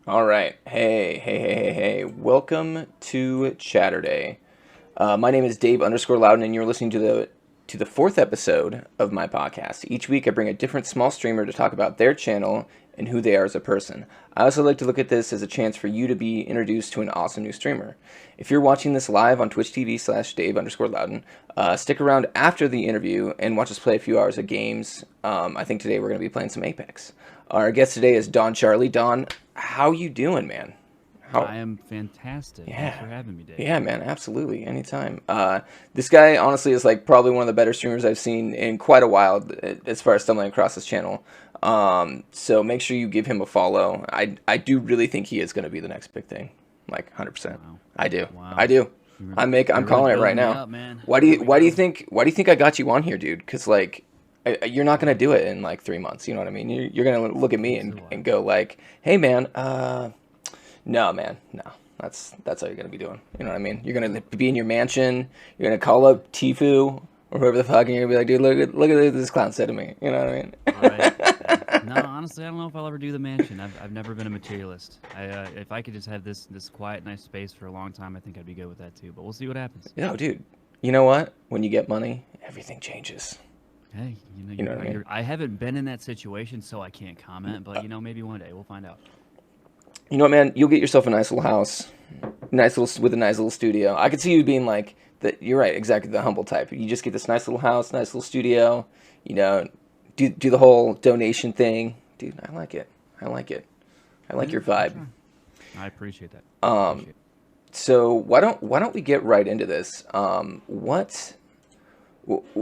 All right. Hey. Welcome to Chatterday. My name is Dave underscore Loudon, and you're listening to the fourth episode of my podcast. Each week, I bring a different small streamer to talk about their channel and who they are as a person. I also like to look at this as a chance for you to be introduced to an awesome new streamer. If you're watching this live on Twitch TV/Dave underscore Loudon, stick around after the interview and watch us play a few hours of games. I think today we're going to be playing some Apex. Our guest today is DonCharlee. Don, how you doing, man? I am fantastic. Thanks for having me, Dave. Yeah, man, absolutely. Anytime. This guy, honestly, is like probably one of the better streamers I've seen in quite a while as far as stumbling across his channel. So make sure you give him a follow. I do really think he is going to be the next big thing. Like 100%. Wow. I do. Wow. I do. I'm You're calling it right building me now. up, man. Why do you think I got you on here, dude? Because like you're not gonna do it in like 3 months. You know what I mean? You're gonna look at me and go like, hey man, no man, no. That's all you're gonna be doing. You know what I mean? You're gonna be in your mansion. You're gonna call up Tifu or whoever the fuck, and you're gonna be like, dude, look at what this clown said to me. You know what I mean? All right. No, honestly, I don't know if I'll ever do the mansion. I've never been a materialist. If I could just have this quiet, nice space for a long time, I think I'd be good with that too. But we'll see what happens. Yo, dude. You know what? When you get money, everything changes. Hey, You know what I mean? I haven't been in that situation, so I can't comment. But maybe one day we'll find out. You know what, man? You'll get yourself a nice little house, with a nice little studio. I could see you being like that. You're right, exactly the humble type. You just get this nice little house, nice little studio. You know, do the whole donation thing, dude. I like it. I like your vibe. Sure. I appreciate that. So why don't we get right into this?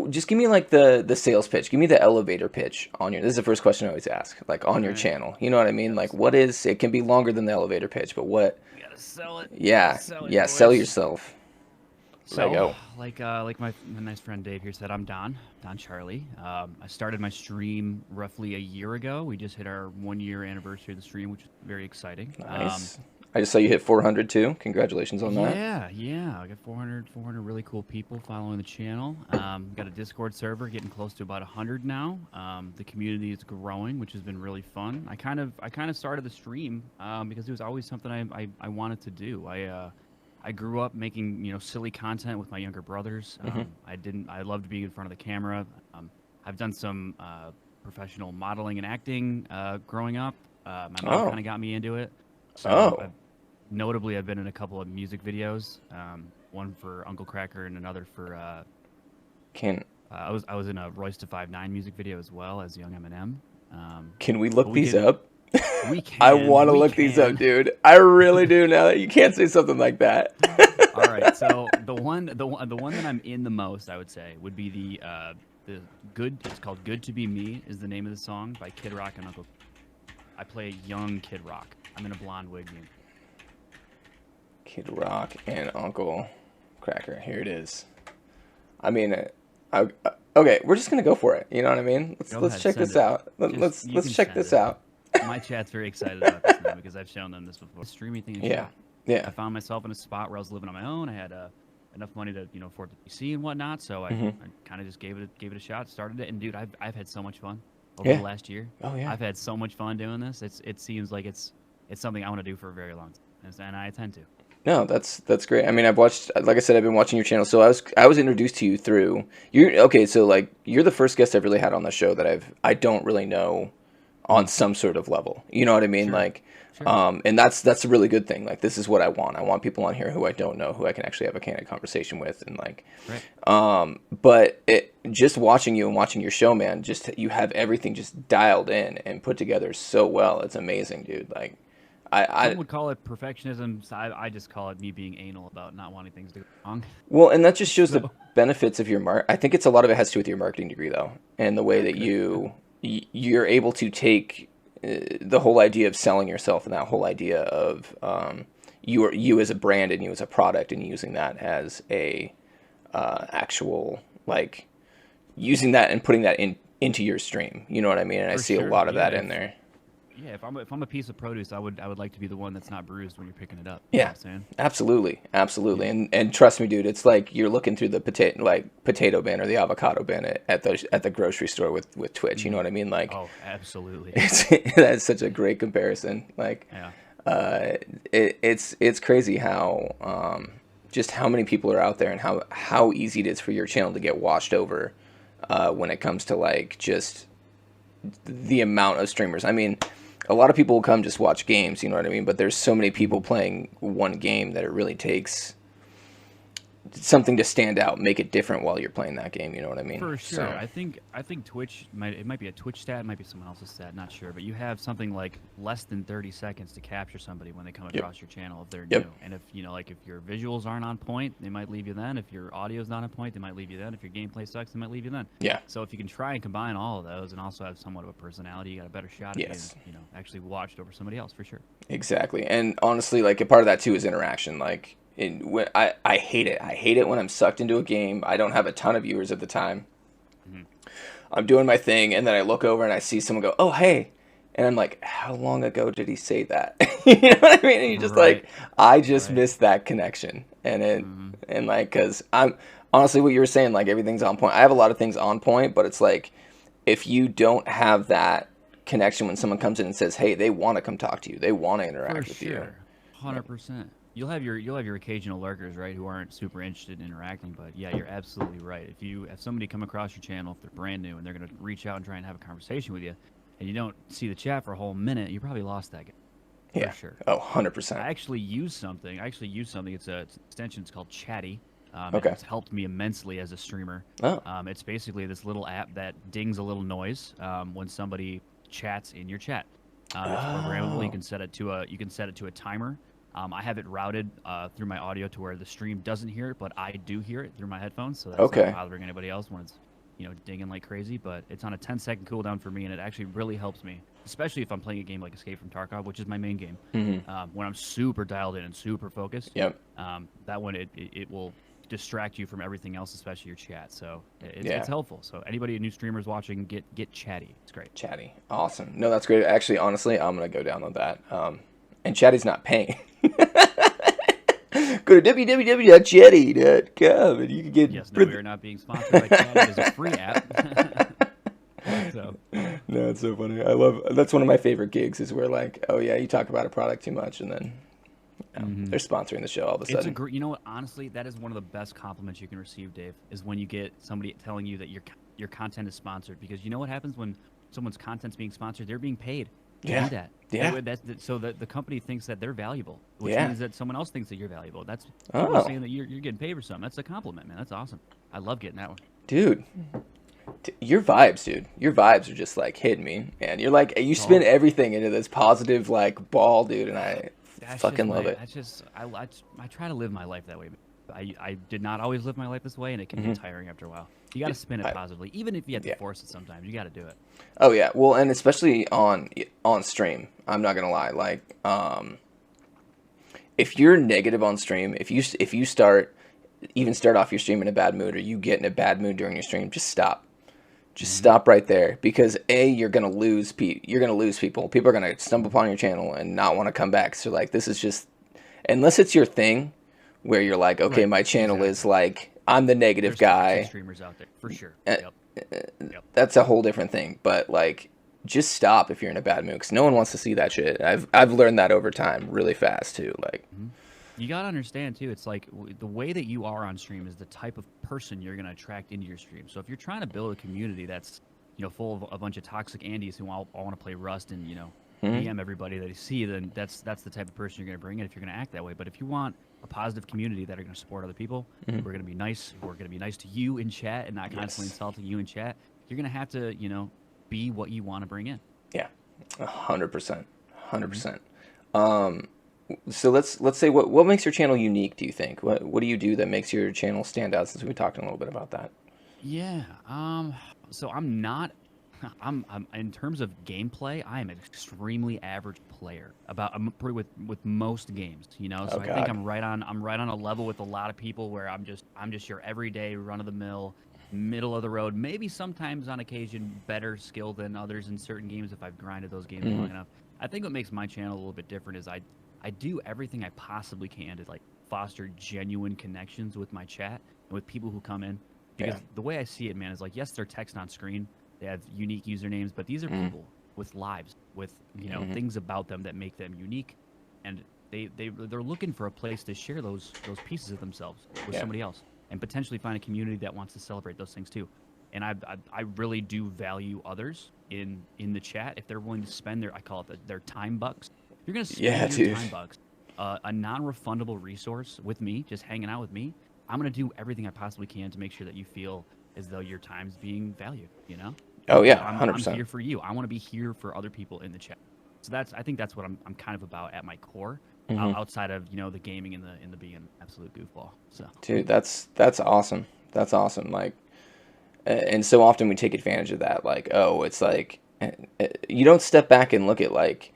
Just give me like the sales pitch. Give me the elevator pitch on your. This is the first question I always ask. Like on your channel, you know what I mean? Like what is? It can be longer than the elevator pitch, but what? You gotta sell it. Yeah, Boys. sell yourself. So, Go. like my nice friend Dave here said, I'm DonCharlee. I started my stream roughly a year ago. We just hit our 1 year anniversary of the stream, which is very exciting. Nice. I just saw you hit 400 too. Congratulations on that. Yeah. I got 400 really cool people following the channel. Got a Discord server getting close to about 100 now. The community is growing, which has been really fun. I kind of started the stream because it was always something I wanted to do. I grew up making silly content with my younger brothers. I loved being in front of the camera. I've done some professional modeling and acting growing up. My mom kind of got me into it. So notably, I've been in a couple of music videos. One for Uncle Cracker and another for. I was in a Royce to 5'9" music video as well as Young Eminem. Can we look these up? We can. I want to look these up, dude. I really do. Now that you can't say something like that. All right. So the one that I'm in the most, I would say, would be the good. It's called "Good to Be Me" is the name of the song by Kid Rock and Uncle. I play young Kid Rock. I'm in a blonde wig. Kid Rock and Uncle Cracker. Here it is. I mean, okay, we're just gonna go for it. You know what I mean? Let's check this out. Let's check this out. My chat's very excited about this now because I've shown them this before. The streaming thing. Yeah. I found myself in a spot where I was living on my own. I had enough money to afford the PC and whatnot, so I kind of just gave it a shot. Started it, and dude, I've had so much fun over the last year. Oh yeah. I've had so much fun doing this. It seems like it's something I want to do for a very long time, and I intend to. No, that's great. I mean, I've watched, like I said, I've been watching your channel. So I was introduced to you through so like you're the first guest I've really had on the show that I don't really know on some sort of level. You know what I mean? Sure. Like, Sure. and that's a really good thing. Like, this is what I want. I want people on here who I don't know, who I can actually have a candid conversation with, and like, right. But just watching you and watching your show, man, just you have everything just dialed in and put together so well. It's amazing, dude. Like, I would call it perfectionism. So I just call it me being anal about not wanting things to go wrong. Well, and that just shows the benefits of your I think it's a lot of it has to do with your marketing degree, though, and the way that you're able to take the whole idea of selling yourself and that whole idea of you as a brand and you as a product and using that as a actual, like, using that and putting that into your stream. You know what I mean? And I see a lot of that in there. Yeah, if I'm a piece of produce, I would like to be the one that's not bruised when you're picking it up. Yeah, you know what I'm saying? absolutely. And trust me, dude, it's like you're looking through the potato bin or the avocado bin at the grocery store with Twitch. You know what I mean? Like, oh, absolutely. That's such a great comparison. Like, yeah. uh, it's crazy how just how many people are out there and how easy it is for your channel to get washed over when it comes to like just the amount of streamers. I mean, a lot of people will come just watch games, you know what I mean? But there's so many people playing one game that it really takes something to stand out, make it different while you're playing that game. You know what I mean? For sure. So, I think Twitch might be a Twitch stat, it might be someone else's stat, not sure. But you have something like less than 30 seconds to capture somebody when they come across your channel if they're new. And if like if your visuals aren't on point, they might leave you then. If your audio's not on point, they might leave you then. If your gameplay sucks, they might leave you then. Yeah. So if you can try and combine all of those and also have somewhat of a personality, you got a better shot at being, actually watched over somebody else for sure. Exactly. And honestly, like a part of that too is interaction. Like I hate it. I hate it when I'm sucked into a game. I don't have a ton of viewers at the time. I'm doing my thing, and then I look over and I see someone go, "Oh, hey," and I'm like, "How long ago did he say that?" You know what I mean? And you're just like, I just missed that connection, and and like, cause I'm honestly what you were saying, like everything's on point. I have a lot of things on point, but it's like if you don't have that connection when someone comes in and says, "Hey," they want to come talk to you. They want to interact with you. 100%. You'll have your occasional lurkers, right, who aren't super interested in interacting, but yeah, you're absolutely right. If somebody come across your channel, if they're brand new and they're gonna reach out and try and have a conversation with you, and you don't see the chat for a whole minute, you probably lost that guy. Yeah. For sure. Oh, 100%. I actually use something. It's an extension. It's called Chatty. Okay. It's helped me immensely as a streamer. Oh. It's basically this little app that dings a little noise when somebody chats in your chat. It's programmable. You can set it to a timer. I have it routed through my audio to where the stream doesn't hear it, but I do hear it through my headphones, so that's not bothering anybody else when it's dinging like crazy. But it's on a 10-second cooldown for me, and it actually really helps me, especially if I'm playing a game like Escape from Tarkov, which is my main game. When I'm super dialed in and super focused, that one it will distract you from everything else, especially your chat. So it's helpful. So anybody, new streamers watching, get Chatty. It's great. Chatty, awesome. No, that's great. Actually, honestly, I'm gonna go download that. And Chatty's not paying. Go to www.chatty.com and you can get. Yes, no, we are not being sponsored by Chatty. It is a free app. So. No, it's so funny. That's one of my favorite gigs is where like, oh yeah, you talk about a product too much and then they're sponsoring the show all of a sudden. You know what? Honestly, that is one of the best compliments you can receive, Dave. Is when you get somebody telling you that your content is sponsored, because you know what happens when someone's content's being sponsored? They're being paid. Do that. Yeah. So that the company thinks that they're valuable, which Yeah. means that someone else thinks that you're valuable. That's people saying that you're getting paid for something. That's a compliment, man. That's awesome. I love getting that one. Dude, your vibes, dude. Your vibes are just like hitting me, and you're like you spin everything into this positive like ball, dude, and I fucking love it. I try to live my life that way. I did not always live my life this way, and it can get tiring after a while. You got to spin it positively, even if you have to force it sometimes. You got to do it. Oh yeah, well, and especially on stream, I'm not gonna lie. Like, if you're negative on stream, if you start off your stream in a bad mood, or you get in a bad mood during your stream, just stop. Just stop right there, because you're gonna lose people. People are gonna stumble upon your channel and not want to come back. So like, this is just, unless it's your thing, where you're like, okay, my channel is like, I'm the negative guy. Streamers out there for sure. That's a whole different thing. But like, just stop if you're in a bad mood, because no one wants to see that shit. I've learned that over time, really fast too. Like, you gotta understand too. It's like the way that you are on stream is the type of person you're gonna attract into your stream. So if you're trying to build a community that's full of a bunch of toxic Andes who all want to play Rust and DM everybody that you see, then that's the type of person you're gonna bring in if you're gonna act that way. But if you want a positive community that are going to support other people, we're going to be nice. We're going to be nice to you in chat and not constantly insulting you in chat. You're going to have to, be what you want to bring in. Yeah, 100%, 100%. So let's say what makes your channel unique? Do you think? What do you do that makes your channel stand out? Since we talked a little bit about that. Yeah. So I'm in terms of gameplay, I am an extremely average player. I'm pretty with most games, So I think I'm right on a level with a lot of people where I'm just your everyday run of the mill, middle of the road. Maybe sometimes on occasion better skill than others in certain games if I've grinded those games long enough. I think what makes my channel a little bit different is I do everything I possibly can to like foster genuine connections with my chat and with people who come in. Because the way I see it, man, is like, yes, they're text on screen. They have unique usernames, but these are people with lives, with things about them that make them unique. and they're looking for a place to share those pieces of themselves with Yeah. somebody else, and potentially find a community that wants to celebrate those things too. And I really do value others in the chat if they're willing to spend I call it their time bucks. If you're gonna Yeah, spend your dude. time bucks, a non-refundable resource with me, just hanging out with me, I'm gonna do everything I possibly can to make sure that you feel as though your time's being valued. You know? Oh yeah, I'm 100%. here for you. I want to be here for other people in the chat. So I think that's what I'm kind of about at my core, outside of the gaming and the being an absolute goofball. So Dude, that's awesome. That's awesome. Like, and so often we take advantage of that. Like, oh, it's like you don't step back and look at like,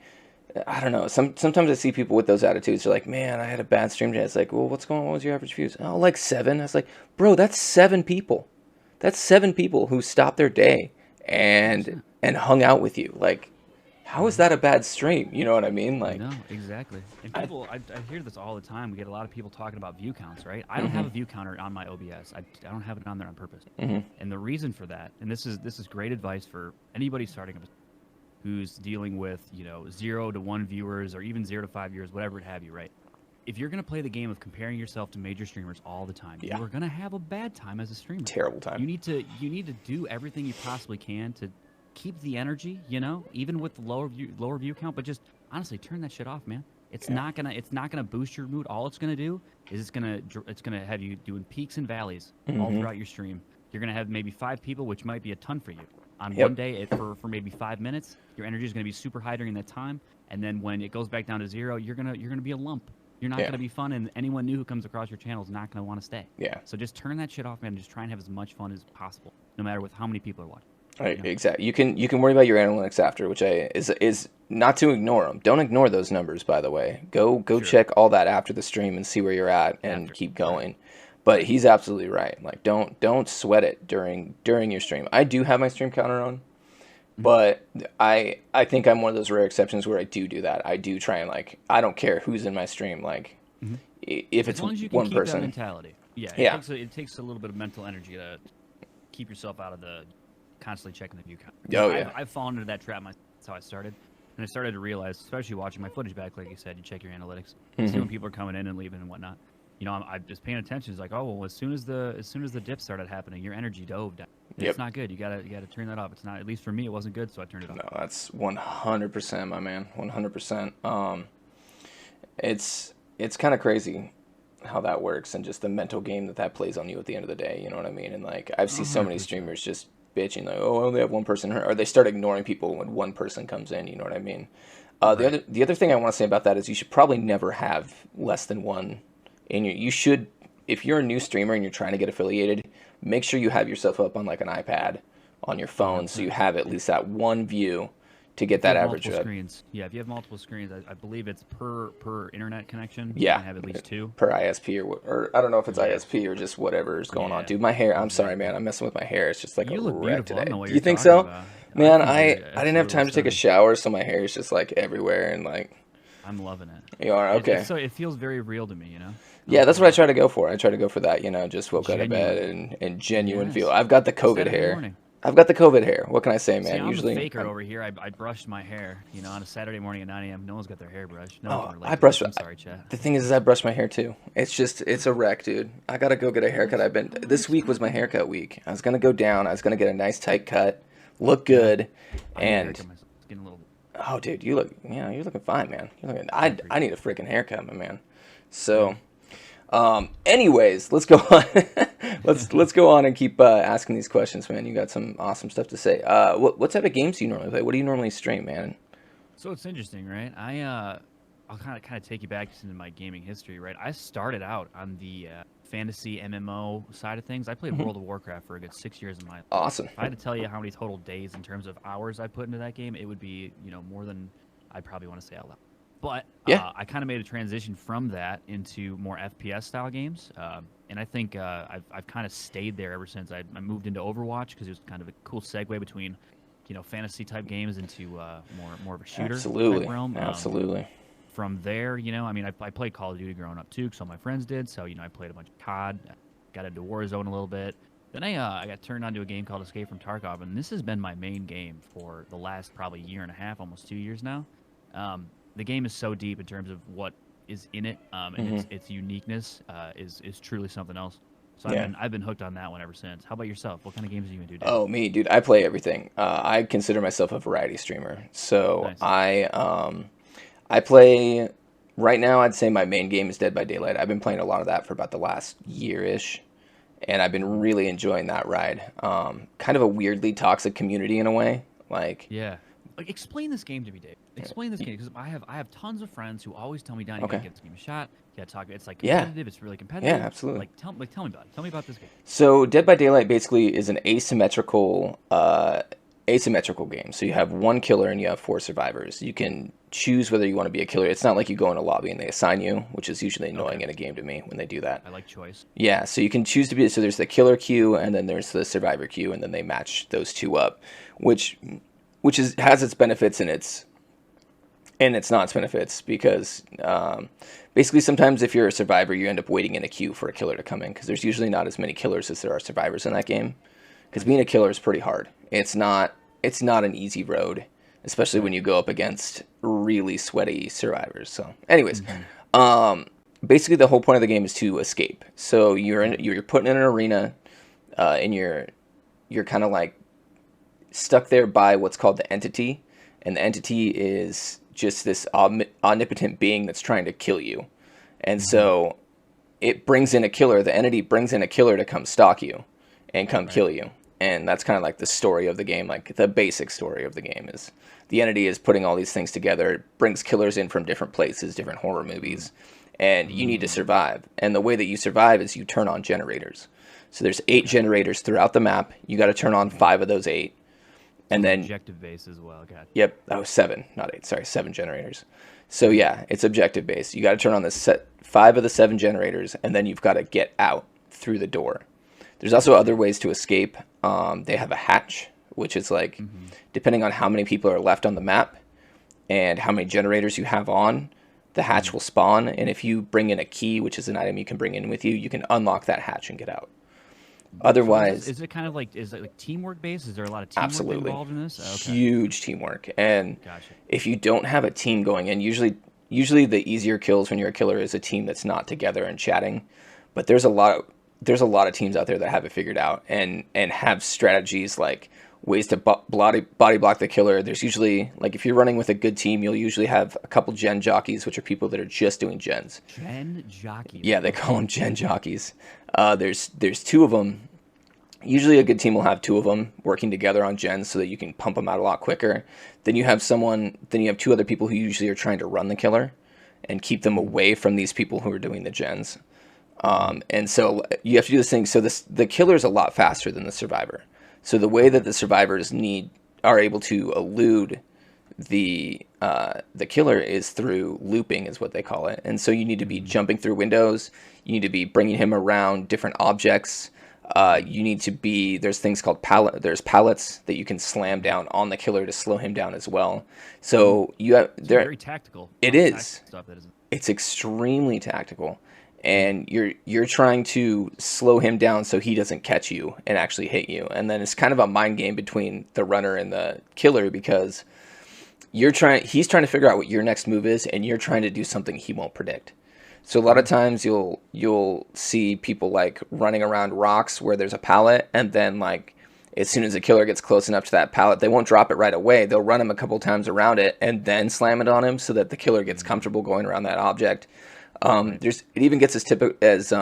I don't know. Sometimes I see people with those attitudes. They're like, man, I had a bad stream today. It's like, well, what's going on? What was your average views? Oh, like 7. I was like, bro, that's 7 people. That's 7 people who stopped their day and hung out with you. Like, how is that a bad stream? You know what I mean? Like, no, exactly. And people, I hear this all the time. We get a lot of people talking about view counts, right? I don't have a view counter on my OBS. I don't have it on there on purpose. And the reason for that, and this is great advice for anybody starting up, who's dealing with 0 to 1 viewers or even 0 to 5 viewers, whatever it have you, right? If you're gonna play the game of comparing yourself to major streamers all the time, Yeah. you're gonna have a bad time as a streamer. terrible time. You need to do everything you possibly can to keep the energy, even with the lower view count. But just honestly, turn that shit off, man. It's not gonna boost your mood. All it's gonna do is it's gonna have you doing peaks and valleys all throughout your stream. You're gonna have maybe 5 people, which might be a ton for you. On one day, for maybe 5 minutes, your energy is gonna be super high during that time, and then when it goes back down to 0, you're gonna be a lump. You're not gonna be fun, and anyone new who comes across your channel is not gonna want to stay. Yeah. So just turn that shit off, man. And just try and have as much fun as possible, no matter with how many people are watching. Right, exactly. You can worry about your analytics after, which is not to ignore them. Don't ignore those numbers, by the way. Go check all that after the stream and see where you're at and keep going. Right. But he's absolutely right. Like don't sweat it during your stream. I do have my stream counter on, but I think I'm one of those rare exceptions where I do that. I do try and like I don't care who's in my stream. Like if it's as long as you can one keep person. that mentality. Yeah. It takes a little bit of mental energy to keep yourself out of the constantly checking the view count. I've fallen into that trap. That's how I started, and I started to realize, especially watching my footage back, like you said, you check your analytics, see when people are coming in and leaving and whatnot. I'm just paying attention. It's like, oh well, as soon as the dip started happening, your energy dove down. It's not good. You gotta turn that off. It's not, at least for me, it wasn't good, so I turned it off. No, that's 100%, my man. 100%. It's kind of crazy how that works and just the mental game that plays on you at the end of the day. You know what I mean? And like I've seen so many streamers just bitching like, oh, I only have one person, or they start ignoring people when one person comes in. You know what I mean? The other thing I want to say about that is you should probably never have less than one in your. You should, if you're a new streamer and you're trying to get affiliated, make sure you have yourself up on like an iPad on your phone, so you have at least that one view to get that average up. Screens. Yeah, if you have multiple screens, I believe it's per internet connection. Yeah, you can have at least 2 per ISP or I don't know if it's ISP or just whatever is going on. Dude, my hair. I'm sorry, man. I'm messing with my hair. It's just like you a look wreck beautiful. today. I don't know what Do you're you think talking so? about. Man, I didn't have time to take a shower, so my hair is just like everywhere and like. I'm loving it. You are okay. So it feels very real to me, Yeah, that's what I try to go for. I try to go for that, just woke out of bed and genuine feel. I've got the COVID hair. Morning. I've got the COVID hair. What can I say, man? See, I'm Usually, the faker over here. I brushed my hair, on a Saturday morning at 9 a.m. No one's got their hair brushed. No one can relate I to brushed. this. I'm sorry, chat. The thing is I brush my hair too. It's a wreck, dude. I gotta go get a haircut. This week was my haircut week. I was gonna go down. I was gonna get a nice tight cut, look good, and oh, dude, you're looking fine, man. I need a freaking haircut, my man. So. Anyways, let's go on. let's go on and keep asking these questions, man. You got some awesome stuff to say. What type of games do you normally play? What do you normally stream, man? So it's interesting, right? I'll kind of take you back into my gaming history, right? I started out on the fantasy MMO side of things. I played World of Warcraft for a good 6 years in my life. Awesome. If I had to tell you how many total days in terms of hours I put into that game, it would be more than I'd probably want to say out loud. But I kind of made a transition from that into more FPS style games, and I think I've kind of stayed there ever since. I moved into Overwatch because it was kind of a cool segue between, fantasy type games into more of a shooter type realm. Absolutely. From there, I played Call of Duty growing up too, because all my friends did. So I played a bunch of COD, got into Warzone a little bit. Then I got turned on to a game called Escape from Tarkov, and this has been my main game for the last probably year and a half, almost 2 years now. the game is so deep in terms of what is in it, and its uniqueness is truly something else. So Yeah. I've been hooked on that one ever since. How about yourself? What kind of games do you do, Dave? Oh, me, dude. I play everything. I consider myself a variety streamer. So Nice. I play right now. I'd say my main game is Dead by Daylight. I've been playing a lot of that for about the last year-ish, and I've been really enjoying that ride. Kind of a weirdly toxic community in a way. Like, Yeah. Like, explain this game to me, Dave. Explain this game because I have tons of friends who always tell me, Don, you gotta okay, give this game a shot. You gotta talk. It's like yeah, competitive. It's really yeah, competitive. absolutely. Tell me about it. Tell me about this game. So Dead by Daylight basically is an asymmetrical game. So you have one killer and you have four survivors. You can choose whether you want to be a killer. It's not like you go in a lobby and they assign you, which is usually annoying Okay. in a game to me when they do that. I like choice. Yeah, so you can choose to be. So there's the killer queue and then there's the survivor queue, and then they match those two up, which has its benefits and it's not its benefits because basically sometimes if you're a survivor, you end up waiting in a queue for a killer to come in because there's usually not as many killers as there are survivors in that game. Because being a killer is pretty hard. It's not an easy road, especially when you go up against really sweaty survivors. So, anyways, basically the whole point of the game is to escape. So you're put in an arena, and you're kind of like stuck there by what's called the entity, and the entity is just this omnipotent being that's trying to kill you, and so it brings in a killer. The entity brings in a killer to come stalk you and come Right. kill you. And that's kind of like the story of the game. Like the basic story of the game is the entity is putting all these things together. It brings killers in from different places, different horror movies, and you need to survive. And the way that you survive is you turn on generators. So there's 8 generators throughout the map. You got to turn on 5 of those 8. And then, Objective base as well. God. yep, oh, 7, not 8, sorry, 7 generators. So yeah, it's objective based. You got to turn on the 5 of the 7 generators, and then you've got to get out through the door. There's also other ways to escape. They have a hatch, which is like, depending on how many people are left on the map and how many generators you have on, the hatch will spawn. And if you bring in a key, which is an item you can bring in with you, you can unlock that hatch and get out. So Otherwise, is it kind of like is it like teamwork based? Is there a lot of teamwork absolutely involved in this? Okay. huge teamwork. And Gotcha. if you don't have a team going in, usually the easier kills when you're a killer is a team that's not together and chatting. But there's a lot of teams out there that have it figured out and have strategies like ways to body block the killer. There's usually, like, if you're running with a good team, you'll usually have a couple gen jockeys, which are people that are just doing gens. Gen jockeys. Yeah, they call them gen jockeys. There's 2 of them. Usually a good team will have 2 of them working together on gens so that you can pump them out a lot quicker. Then you have 2 other people who usually are trying to run the killer and keep them away from these people who are doing the gens. And so you have to do this thing. So the killer is a lot faster than the survivor. So the way that the survivors are able to elude the killer is through looping, is what they call it. And so you need to be jumping through windows. You need to be bringing him around different objects. You need to be, there's things called there's pallets that you can slam down on the killer to slow him down as well. So It's very tactical. It A lot of is. tactical stuff that isn't. It's extremely tactical, and you're trying to slow him down so he doesn't catch you and actually hit you. And then it's kind of a mind game between the runner and the killer because he's trying to figure out what your next move is, and you're trying to do something he won't predict. So a lot of times you'll see people like running around rocks where there's a pallet, and then like as soon as the killer gets close enough to that pallet, they won't drop it right away. They'll run him a couple times around it and then slam it on him so that the killer gets comfortable going around that object. It even gets as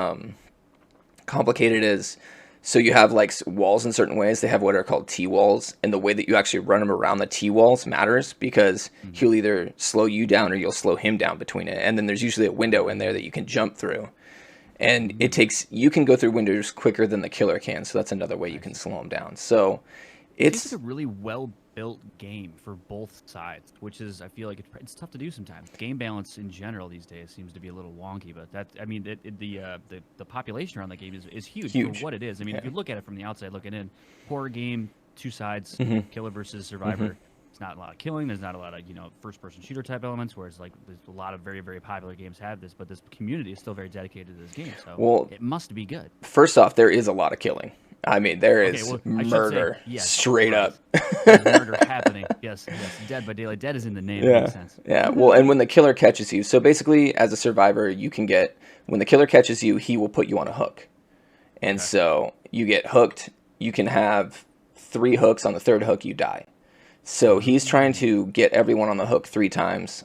complicated as, so you have like walls in certain ways. They have what are called T-walls, and the way that you actually run them around the T-walls matters because he'll either slow you down or you'll slow him down between it. And then there's usually a window in there that you can jump through. And you can go through windows quicker than the killer can, so that's another way you can slow him down. So It's a really well-built game for both sides, which is, I feel like it's tough to do sometimes. Game balance in general these days seems to be a little wonky, but the population around that game is huge for what it is. I mean, if you look at it from the outside looking in, horror game, 2 sides, killer versus survivor. It's not a lot of killing. There's not a lot of first-person shooter type elements. Whereas like there's a lot of very very popular games have this, but this community is still very dedicated to this game. So it must be good. First off, there is a lot of killing. I mean, there is murder straight up. There's murder happening. Yes. Dead by Daylight. Dead is in the name. Yeah. It makes sense. Yeah. Well, and when the killer catches you, so basically, as a survivor, you can get when the killer catches you, he will put you on a hook, and so you get hooked. You can have 3 hooks. On the 3rd hook, you die. So he's trying to get everyone on the hook 3 times.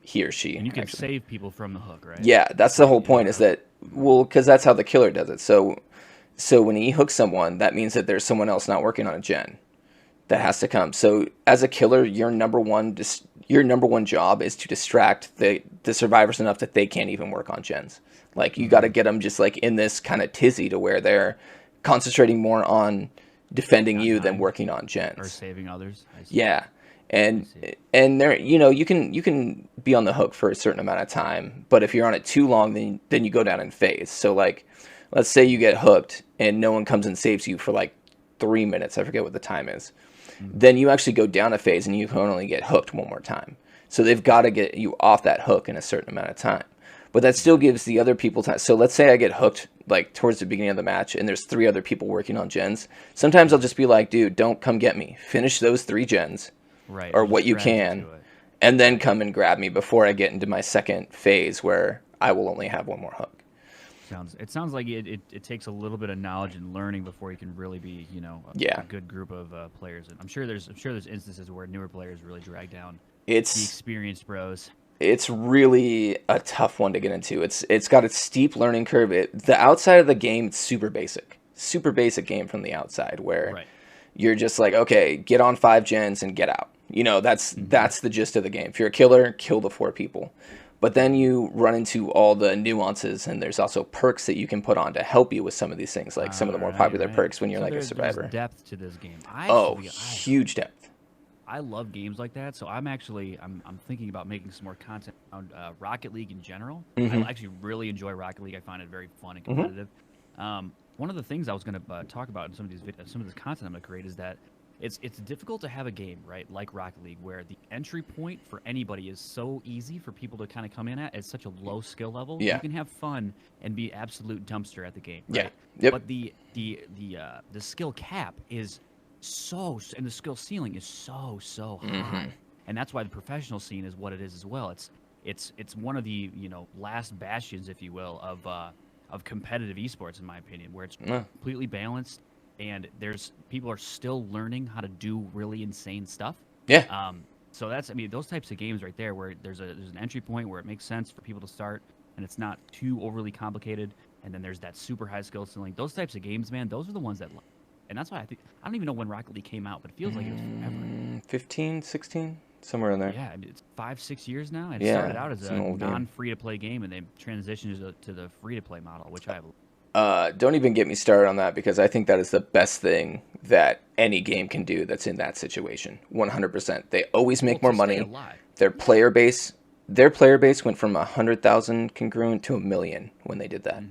He or she. And you can save people from the hook, right? Yeah, that's the whole point. Is that because that's how the killer does it. So when he hooks someone, that means that there's someone else not working on a gen that has to come. So as a killer, your number one job is to distract the survivors enough that they can't even work on gens. Like you got to get them just like in this kind of tizzy to where they're concentrating more on defending you than working on gens or saving others. Yeah. And there, you can be on the hook for a certain amount of time, but if you're on it too long, then you go down in phase. So like, let's say you get hooked and no one comes and saves you for like 3 minutes. I forget what the time is. Then you actually go down a phase and you can only get hooked one more time. So they've got to get you off that hook in a certain amount of time. But that still gives the other people time. So let's say I get hooked like towards the beginning of the match and there's 3 other people working on gens. Sometimes I'll just be like, dude, don't come get me. Finish those 3 gens. Right. Or what you can. And then come and grab me before I get into my second phase where I will only have 1 more hook. It sounds like it takes a little bit of knowledge and learning before you can really be a good group of players. And I'm sure there's instances where newer players really drag down the experienced bros. It's really a tough one to get into. It's got a steep learning curve. The outside of the game, it's super basic game from the outside where you're just like, okay, get on 5 gens and get out. That's the gist of the game. If you're a killer, kill the 4 people. But then you run into all the nuances, and there's also perks that you can put on to help you with some of these things, like some of the more popular perks when you're like a survivor. There's depth to this game. Huge depth. I love games like that, so I'm thinking about making some more content on Rocket League in general. I actually really enjoy Rocket League. I find it very fun and competitive. One of the things I was going to talk about in some of this content I'm going to create is that it's difficult to have a game, right, like Rocket League, where the entry point for anybody is so easy for people to kind of come in at such a low skill level. Yeah. You can have fun and be absolute dumpster at the game. Yeah. Right? Yep. But the skill cap is and the skill ceiling is so high, and that's why the professional scene is what it is as well. It's one of the last bastions, if you will, of competitive esports, in my opinion, where it's completely balanced. And people are still learning how to do really insane stuff. Yeah. So those types of games right there, where there's an entry point where it makes sense for people to start, and it's not too overly complicated. And then there's that super high skill ceiling. Those types of games, man, those are the ones that. And that's why I don't even know when Rocket League came out, but it feels like it was forever. 15, 16, somewhere in there. Yeah, it's 5-6 years now. It started out as a non-free-to-play game, and they transitioned to the free-to-play model, which I have. Don't even get me started on that, because I think that is the best thing that any game can do that's in that situation. 100%. They always make more money. Their player base went from 100,000 congruent to 1 million when they did that.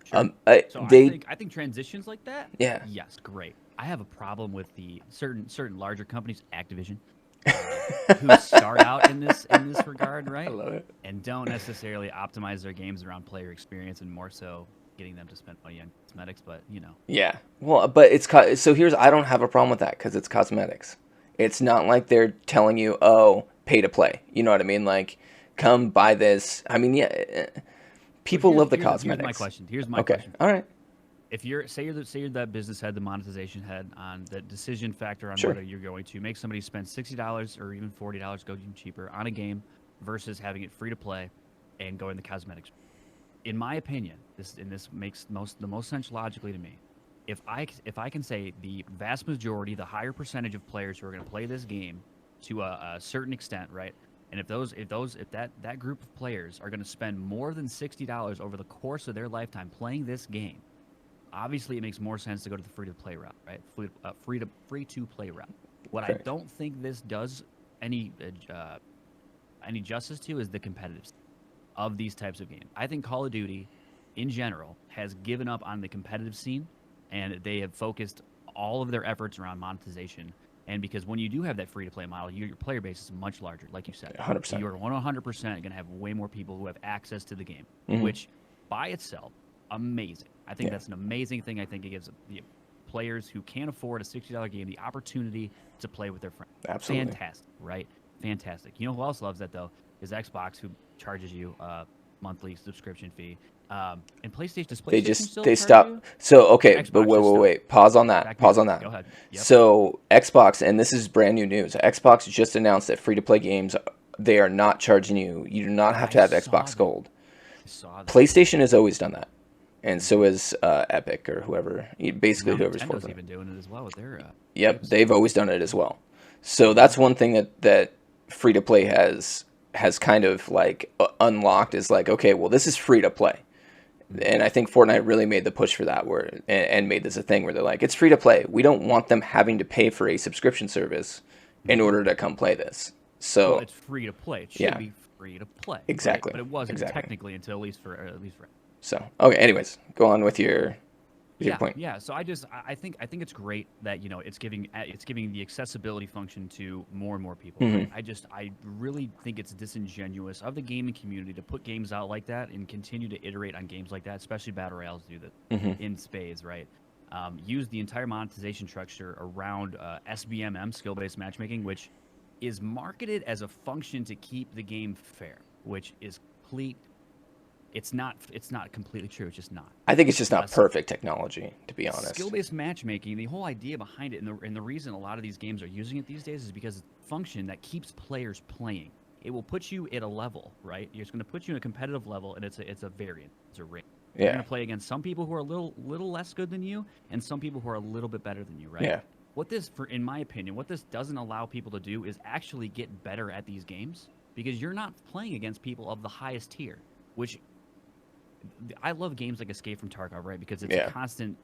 Sure. I think transitions like that. Yeah. Yes, great. I have a problem with the certain larger companies, Activision, who start out in this regard, right? I love it. And don't necessarily optimize their games around player experience, and more so getting them to spend money on cosmetics, but Yeah. Well, but I don't have a problem with that, because it's cosmetics. It's not like they're telling you, oh, pay to play. You know what I mean? Like, come buy this. I mean, yeah, people love the cosmetics. Here's my question. All right. If you're that business head, the monetization head, on the decision factor on whether you're going to make somebody spend $60 or even $40, go even cheaper, on a game versus having it free to play and going the cosmetics. In my opinion, this makes the most sense logically to me. If I can say the vast majority, the higher percentage of players who are going to play this game to a certain extent, right? And if that group of players are going to spend more than $60 over the course of their lifetime playing this game, obviously it makes more sense to go to the free to play route, right? Free to play route. What I don't think this does any justice to is the competitive side of these types of games. I think Call of Duty, in general, has given up on the competitive scene, and they have focused all of their efforts around monetization. And because when you do have that free-to-play model, your player base is much larger, like you said. 100%. You're 100% going to have way more people who have access to the game, Mm-hmm. which by itself, amazing. I think Yeah. that's an amazing thing. I think it gives the players who can't afford a $60 game the opportunity to play with their friends. Absolutely. Fantastic, right? Fantastic. You know who else loves that, though, is Xbox, who charges you a monthly subscription fee. And PlayStation, does PlayStation still They charge stop. you? So okay, Xbox but is still- wait. Pause on that. Back me Pause up. on that. Go ahead. Yep. So Xbox, and this is brand new news. Xbox just announced that free to play games, they are not charging you. You do not have to I have saw Xbox that. Gold. I saw that. PlayStation has always done that, and so is Epic or whoever. Basically, Now whoever's Nintendo's forthcoming. even doing it as well with their. Yep, they've always done it as well. So that's one thing that free to play has kind of like unlocked is like, okay, well, this is free to play. And I think Fortnite really made the push for that, where and made this a thing where they're like, it's free to play. We don't want them having to pay for a subscription service in order to come play this. So Well, it's free to play. It should be free to play. Exactly. Right? But it wasn't Exactly. technically until at least for. so okay. Anyways, go on with your point. Yeah. So I think it's great that it's giving the accessibility function to more and more people. Mm-hmm. Right? I really think it's disingenuous of the gaming community to put games out like that and continue to iterate on games like that, especially battle royales do that Mm-hmm. in spades, right? Use the entire monetization structure around SBMM, skill-based matchmaking, which is marketed as a function to keep the game fair, which is complete. It's not completely true. It's just not. I think it's just not perfect technology, to be honest. Skill-based matchmaking, the whole idea behind it, and the reason a lot of these games are using it these days is because it's a function that keeps players playing. It will put you at a level, right? It's going to put you in a competitive level, and it's a variant. It's a range. Yeah. You're going to play against some people who are a little less good than you, and some people who are a little bit better than you, right? Yeah. In my opinion, what this doesn't allow people to do is actually get better at these games, because you're not playing against people of the highest tier, which I love games like Escape from Tarkov, right? Because it's a constant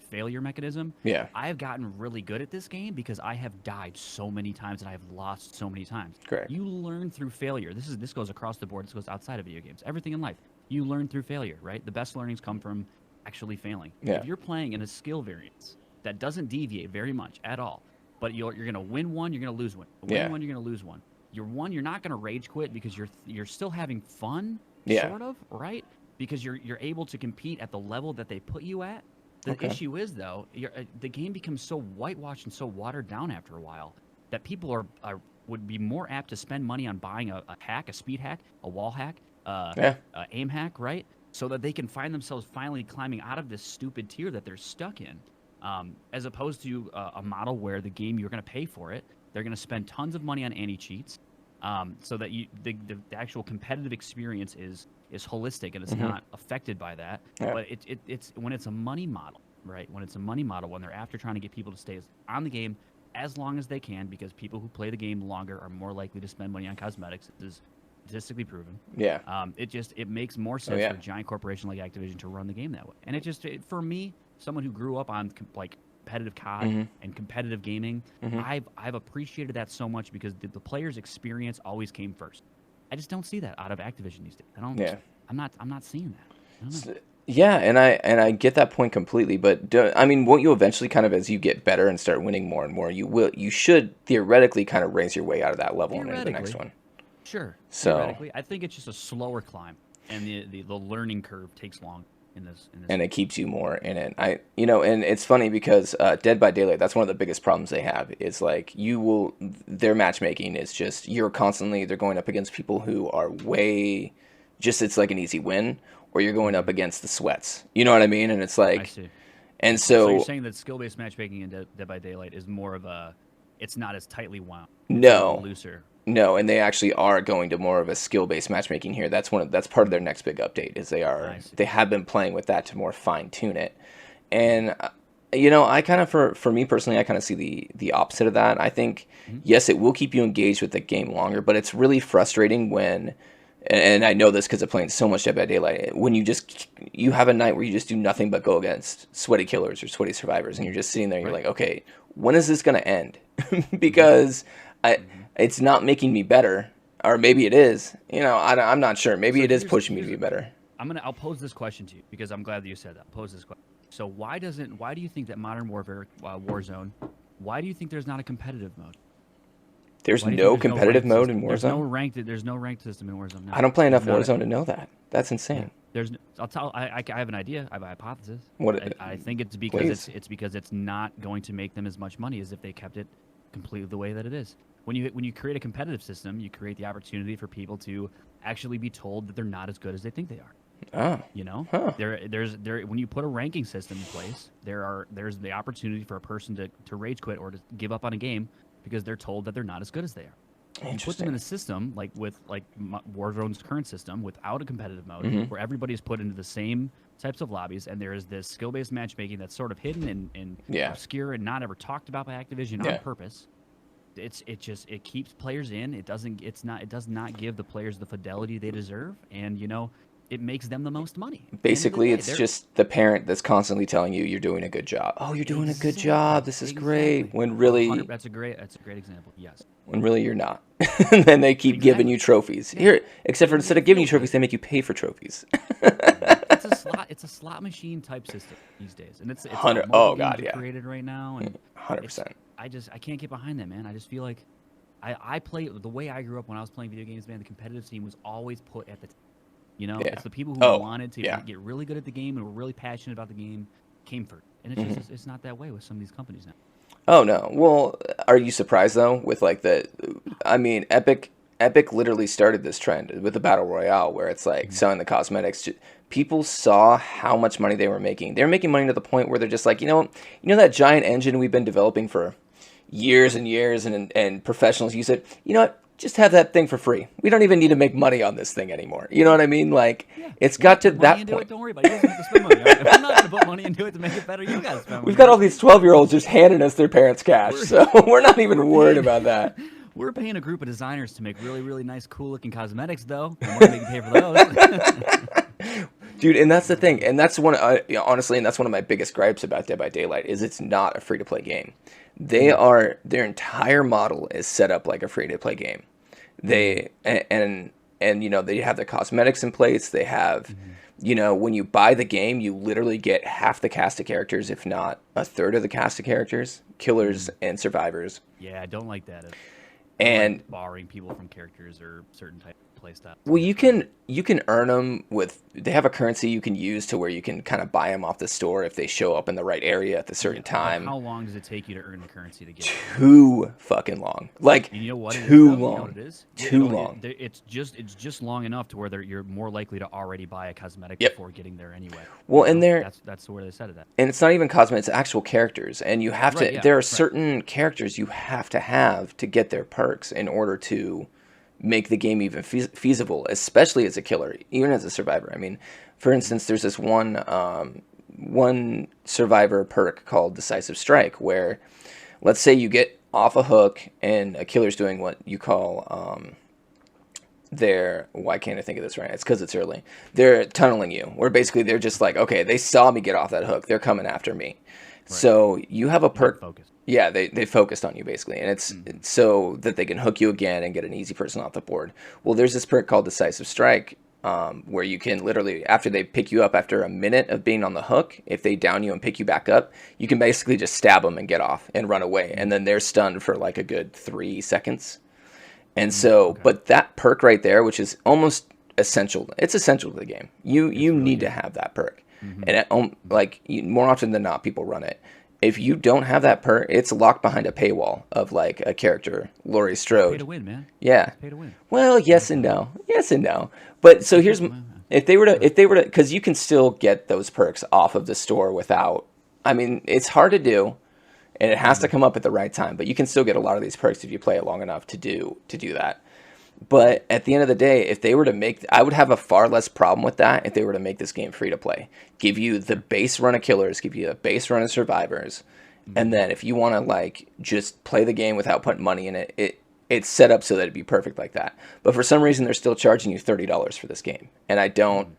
failure mechanism. Yeah. I have gotten really good at this game because I have died so many times and I have lost so many times. Correct. You learn through failure. This goes across the board. This goes outside of video games. Everything in life, you learn through failure, right? The best learnings come from actually failing. Yeah. If you're playing in a skill variance that doesn't deviate very much at all, but you're going to win one, you're going to lose one. Win one, you're going to lose one. You're not going to rage quit because you're still having fun, sort of, right? Because you're able to compete at the level that they put you at. The issue is, though, the game becomes so whitewashed and so watered down after a while that people would be more apt to spend money on buying a hack, a speed hack, a wall hack, aim hack, right? So that they can find themselves finally climbing out of this stupid tier that they're stuck in, as opposed to a model where the game, you're going to pay for it. They're going to spend tons of money on anti-cheats, so that the actual competitive experience is holistic and it's not affected by that. Yeah. But it's when it's a money model, right? When it's a money model, when they're after trying to get people to stay on the game as long as they can, because people who play the game longer are more likely to spend money on cosmetics. This is statistically proven. Yeah. It makes more sense for a giant corporation like Activision to run the game that way. And for me, someone who grew up on competitive COD and competitive gaming, I've appreciated that so much because the player's experience always came first. I just don't see that out of Activision these days. I'm not seeing that. I don't know. Yeah, and I get that point completely, but won't you eventually kind of, as you get better and start winning more and more, you should theoretically kind of raise your way out of that level and into the next one. Sure. So theoretically, I think it's just a slower climb, and the learning curve takes long in this. And it keeps you more in it. And it's funny because Dead by Daylight, that's one of the biggest problems they have. Is like their matchmaking is just they're going up against people who are it's like an easy win, or you're going up against the sweats. You know what I mean? And it's like, I see. And So you're saying that skill-based matchmaking in Dead by Daylight is more of it's not as tightly wound. No. Looser. No, and they actually are going to more of a skill-based matchmaking here. That's part of their next big update. Is they have been playing with that to more fine-tune it, and I kind of for me personally, I kind of see the opposite of that. I think yes, it will keep you engaged with the game longer, but it's really frustrating when, and I know this because of playing so much Dead by Daylight, when you have a night where you just do nothing but go against sweaty killers or sweaty survivors, and you're just sitting there, and you're like, okay, when is this going to end? Because it's not making me better, or maybe it is. I'm not sure. Maybe it is pushing me to be better. I'll pose this question to you because I'm glad that you said that. Pose this question. So why do you think that Modern Warfare Warzone Why do you think there's not a competitive mode? There's Why do you think no there's no competitive ranked mode system? in Warzone? There's no ranked system in Warzone. No, I don't play there's enough not. Warzone to know that. That's Yeah, insane. I'll tell. I have an idea. I have a hypothesis. What? I think it's because Please. it's because it's not going to make them as much money as if they kept it completely the way that it is. When you create a competitive system, you create the opportunity for people to actually be told that they're not as good as they think they are. Oh. You know, Huh. when you put a ranking system in place, there's the opportunity for a person to rage quit or to give up on a game because they're told that they're not as good as they are. You put them in a system like Warzone's current system without a competitive mode, where everybody's put into the same types of lobbies, and there is this skill-based matchmaking that's sort of hidden and obscure and not ever talked about by Activision on purpose. It keeps players in. It does not give the players the fidelity they deserve, and it makes them the most most money. Basically, it's just the parent that's constantly telling you you're doing a good job. Oh, you're doing a good job. This is great. When really, that's a great example. Yes. when really you're not. And then they keep giving you trophies. Here, except for instead of giving you trophies, they make you pay for trophies. It's a slot machine type system these days, and it's 100 created right now, and 100%. I can't get behind that, man. I just feel like I play the way I grew up when I was playing video games, man. The competitive scene was always put at the it's the people who wanted to get really good at the game and were really passionate about the game came first, and it's not that way with some of these companies now. Oh no. Well, are you surprised though with Epic literally started this trend with the Battle Royale where it's like selling the cosmetics. People saw how much money they were making. They're making money to the point where they're just like, that giant engine we've been developing for years and years and professionals use it. You know what? Just have that thing for free. We don't even need to make money on this thing anymore. You know what I mean? Like, it's got to that point. Don't worry about it. You guys don't have to spend money. If I'm not going to put money into it to make it better, you guys spend money. We've got all these 12-year-olds just handing us their parents' cash, so we're not even worried about that. We're paying a group of designers to make really, really nice, cool-looking cosmetics, though. And we're making pay for those. Dude, and that's the thing. And that's honestly, and that's one of my biggest gripes about Dead by Daylight is it's not a free-to-play game. Their entire model is set up like a free-to-play game. They and they have their cosmetics in place. They have, when you buy the game, you literally get half the cast of characters, if not a third of the cast of characters, killers and survivors. Yeah, I don't like that. And barring people from characters or certain type of play style. Well, you can earn them with. They have a currency you can use to where you can kind of buy them off the store if they show up in the right area at the certain time. How long does it take you to earn the currency to get it? Too fucking long. Like, you know what? Too long. You know what it is? Too long. It's just long enough to where you're more likely to already buy a cosmetic before getting there anyway. Well, and that's where they said it at. And it's not even cosmetics; it's actual characters, and you have to. There are certain characters you have to get their perks in order to make the game even feasible, especially as a killer, even as a survivor. I mean, for instance, there's this one survivor perk called Decisive Strike, where let's say you get off a hook and a killer's doing what you call why can't I think of this right? It's because it's early. They're tunneling you, where basically they're just like, okay, they saw me get off that hook, they're coming after me. Right. So you have a perk. Yeah, they focused on you basically, and it's so that they can hook you again and get an easy person off the board. Well, there's this perk called Decisive Strike, where you can literally, after they pick you up after a minute of being on the hook, if they down you and pick you back up, you can basically just stab them and get off and run away, and then they're stunned for like a good 3 seconds. And so, but that perk right there, which is almost essential, it's essential to the game. You need to have that perk, and more often than not, people run it. If you don't have that perk, it's locked behind a paywall of like a character, Laurie Strode. Pay to win, man. Yeah. Pay to win. Well, yes and no. But so here's if they were to, because you can still get those perks off of the store without. I mean, it's hard to do, and it has to come up at the right time. But you can still get a lot of these perks if you play it long enough to do that. But at the end of the day, if they were to make, I would have a far less problem with that if they were to make this game free to play. Give you the base run of killers, give you a base run of survivors, and then if you want to like just play the game without putting money in it, it's set up so that it'd be perfect like that. But for some reason, they're still charging you $30 for this game, and I don't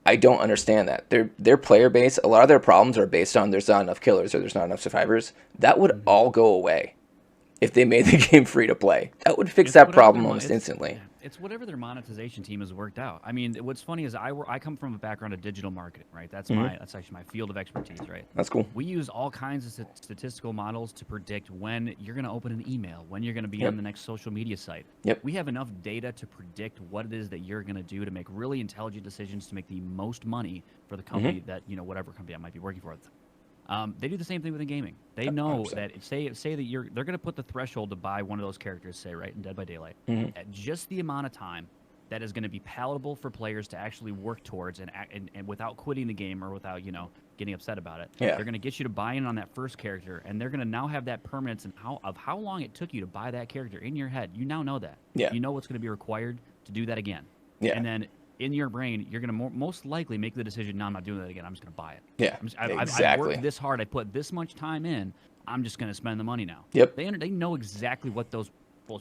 understand that. Their player base, a lot of their problems are based on there's not enough killers or there's not enough survivors. That would all go away if they made the game free to play. That would fix that problem almost instantly. It's whatever their monetization team has worked out. I mean, what's funny is I come from a background of digital marketing, right? That's that's actually my field of expertise, right? That's cool. We use all kinds of statistical models to predict when you're going to open an email, when you're going to be on the next social media site. Yep. We have enough data to predict what it is that you're going to do to make really intelligent decisions to make the most money for the company that, whatever company I might be working for. They do the same thing within gaming. They know 100%. that say that they're going to put the threshold to buy one of those characters, say right in Dead by Daylight, at just the amount of time that is going to be palatable for players to actually work towards and without quitting the game or without getting upset about it. Yeah. They're going to get you to buy in on that first character, and they're going to now have that permanence and how long it took you to buy that character in your head. You now know that. Yeah. You know what's going to be required to do that again. Yeah. And then in your brain, you're going to most likely make the decision, no, I'm not doing that again. I'm just going to buy it. Yeah, exactly. I've worked this hard. I put this much time in. I'm just going to spend the money now. Yep. They know exactly what those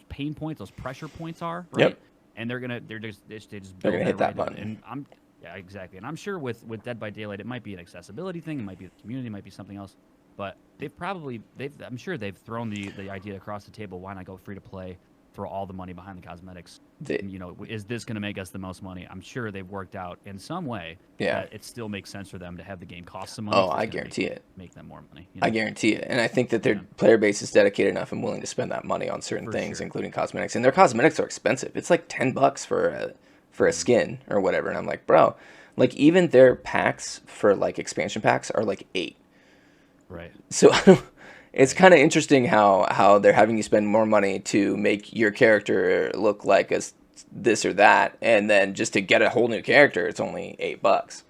pain points, those pressure points are, right? Yep. And they're just They're gonna hit that button. And yeah, exactly. And I'm sure with Dead by Daylight, it might be an accessibility thing. It might be the community. It might be something else. But I'm sure they've thrown the idea across the table. Why not go free to play? Throw all the money behind the cosmetics. Is this going to make us the most money? I'm sure they've worked out in some way that it still makes sense for them to have the game cost some money. Oh, I guarantee it. Make them more money. I guarantee it. And I think that their player base is dedicated enough and willing to spend that money on certain things, including cosmetics. And their cosmetics are expensive. It's like $10 for a skin or whatever. And I'm like, bro, like even their packs for like expansion packs are like $8. Right. So it's kind of interesting how they're having you spend more money to make your character look like this or that, and then just to get a whole new character, it's only $8.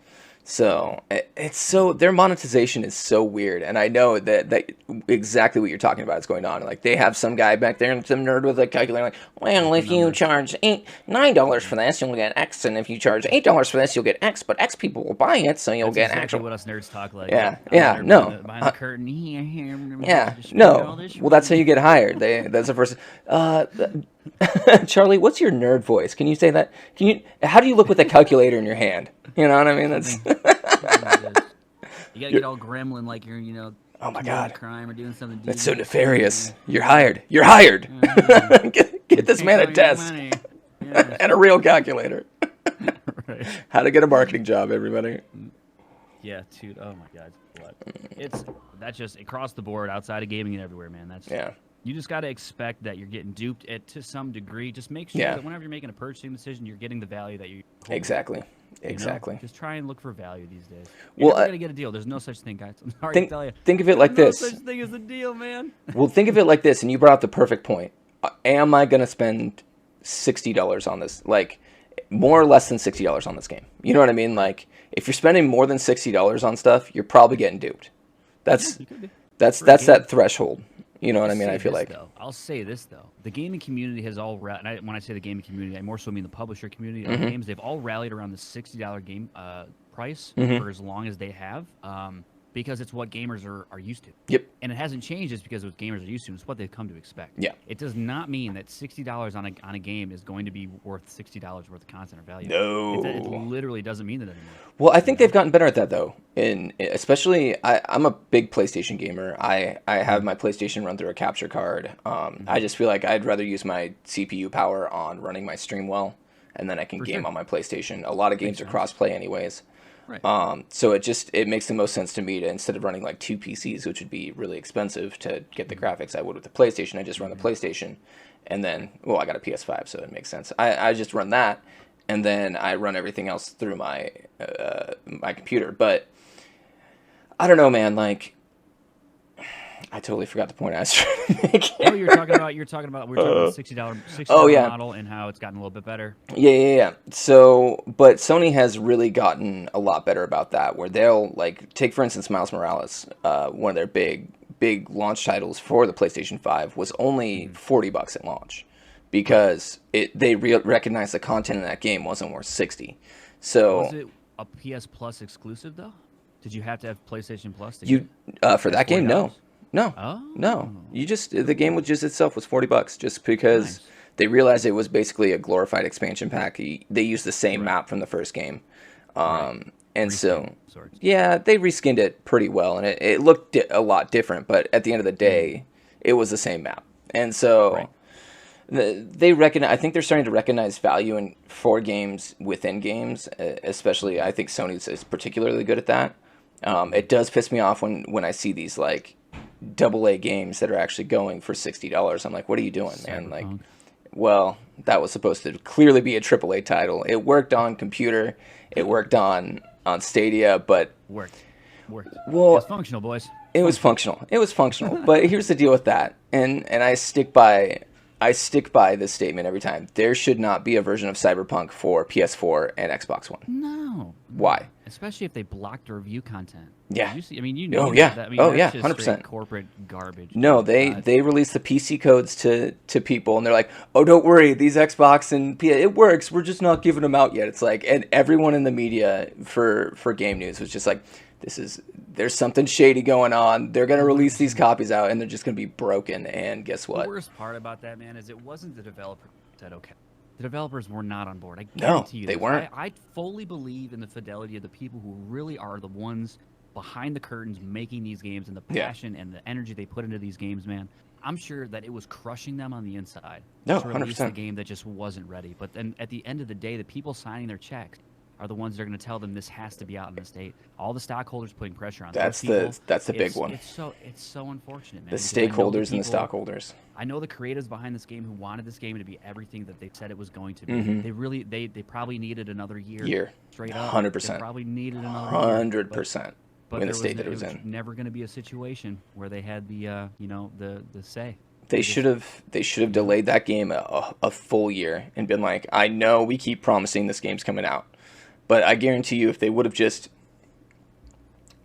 So it's their monetization is so weird, and I know that exactly what you're talking about is going on. Like they have some guy back there and some nerd with a calculator, like, well, if you charge $9 for this, you'll get X, and if you charge $8 for this, you'll get X. But X people will buy it, so you'll get exactly what us nerds talk like. Yeah, no, behind the curtain. Yeah, no. Well, that's how you get hired. That's the first. Charlie, what's your nerd voice? Can you say that? How do you look with a calculator in your hand? You know what I mean? That's. You gotta get all gremlin like you're, oh my God, crime or doing something. That's so nefarious. You're hired. You're hired. Get this man a desk and a real calculator. Right. How to get a marketing job, everybody. Yeah, dude. Oh my God. That's just across the board, outside of gaming and everywhere, man. You just got to expect that you're getting duped to some degree. Just make sure that whenever you're making a purchasing decision, you're getting the value that you Exactly. Just try and look for value these days. Well, You're never going to get a deal. There's no such thing, guys. I'm sorry to tell you. Think of it like this. There's no such thing as a deal, man. Well, think of it like this, and you brought up the perfect point. Am I going to spend $60 on this? Like, more or less than $60 on this game. You know what I mean? Like, if you're spending more than $60 on stuff, you're probably getting duped. That's that threshold. You know what I mean? I feel like. I'll say this, though. The gaming community has all and when I say the gaming community, I more so mean the publisher community of games. They've all rallied around the $60 game price for as long as they have. Because it's what gamers are used to. Yep. And it hasn't changed just because it's what gamers are used to. It's what they've come to expect. Yeah. It does not mean that $60 on a game is going to be worth $60 worth of content or value. No. It literally doesn't mean that anymore. Well, I think they've gotten better at that, though. Especially, I'm a big PlayStation gamer. I have my PlayStation run through a capture card. I just feel like I'd rather use my CPU power on running my stream well, and then I can game on my PlayStation. A lot of games are cross-play anyways. Right. So it makes the most sense to me to, instead of running like 2 PCs, which would be really expensive to get the graphics I would with the PlayStation, I just run the PlayStation, and then, I got a PS5, so it makes sense. I just run that, and then I run everything else through my my computer. But I don't know, man. Like, I totally forgot the point I was trying to make. Oh, we're talking about $60 model and how it's gotten a little bit better. Yeah. So, but Sony has really gotten a lot better about that, where they'll take, for instance, Miles Morales, one of their big launch titles for the PlayStation 5 was only $40 at launch, because they recognized the content in that game wasn't worth $60. So was it a PS Plus exclusive though? Did you have to have PlayStation Plus? For that game, no. No, no. The game was $40, just because they realized it was basically a glorified expansion pack. They used the same map from the first game, and so they reskinned it pretty well, and it looked a lot different. But at the end of the day, it was the same map, and so They recognize. I think they're starting to recognize value in for games within games, especially. I think Sony's is particularly good at that. It does piss me off when I see these like AA games that are actually going for $60. I'm like, what are you doing, man? Like, Cyberpunk. well, that was supposed to clearly be a AAA title. It worked on computer, it worked on Stadia, but Worked. Worked. well, It's functional, boys. it was functional. It was functional. But here's the deal with that, and I stick by this statement every time. There should not be a version of Cyberpunk for PS4 and Xbox One. No. Why? Especially if they blocked the review content. Yeah. You see, I mean, you know. Oh yeah. That, I mean, Oh that's yeah. just 100%. straight corporate garbage. No, they release the PC codes to people, and they're like, "Oh, don't worry, these Xbox and it works. We're just not giving them out yet." It's like, and everyone in the media for game news was just like, there's something shady going on. They're gonna release these copies out, and they're just gonna be broken. And guess what? The worst part about that, man, is it wasn't the developer who said okay. The developers were not on board. I No, guarantee you they this. weren't. I fully believe in the fidelity of the people who really are the ones behind the curtains making these games, and the Yeah. passion and the energy they put into these games, man. I'm sure that it was crushing them on the inside. No, to release a 100%. game that just wasn't ready. But then at the end of the day, the people signing their checks are the ones that are going to tell them this has to be out in this state. All the stockholders putting pressure on That's those people. that's the big It's- one. It's so unfortunate, man. The because I know stakeholders and the people- stockholders. I know the creatives behind this game who wanted this game to be everything that they said it was going to be. Mhm. They probably needed another year. Year. Straight up. 100%. They probably needed another year. 100%. But In the there state that it was was in. never going to be a situation where they had the the say. They should have delayed that game a full year and been like, I know we keep promising this game's coming out, but I guarantee you if they would have just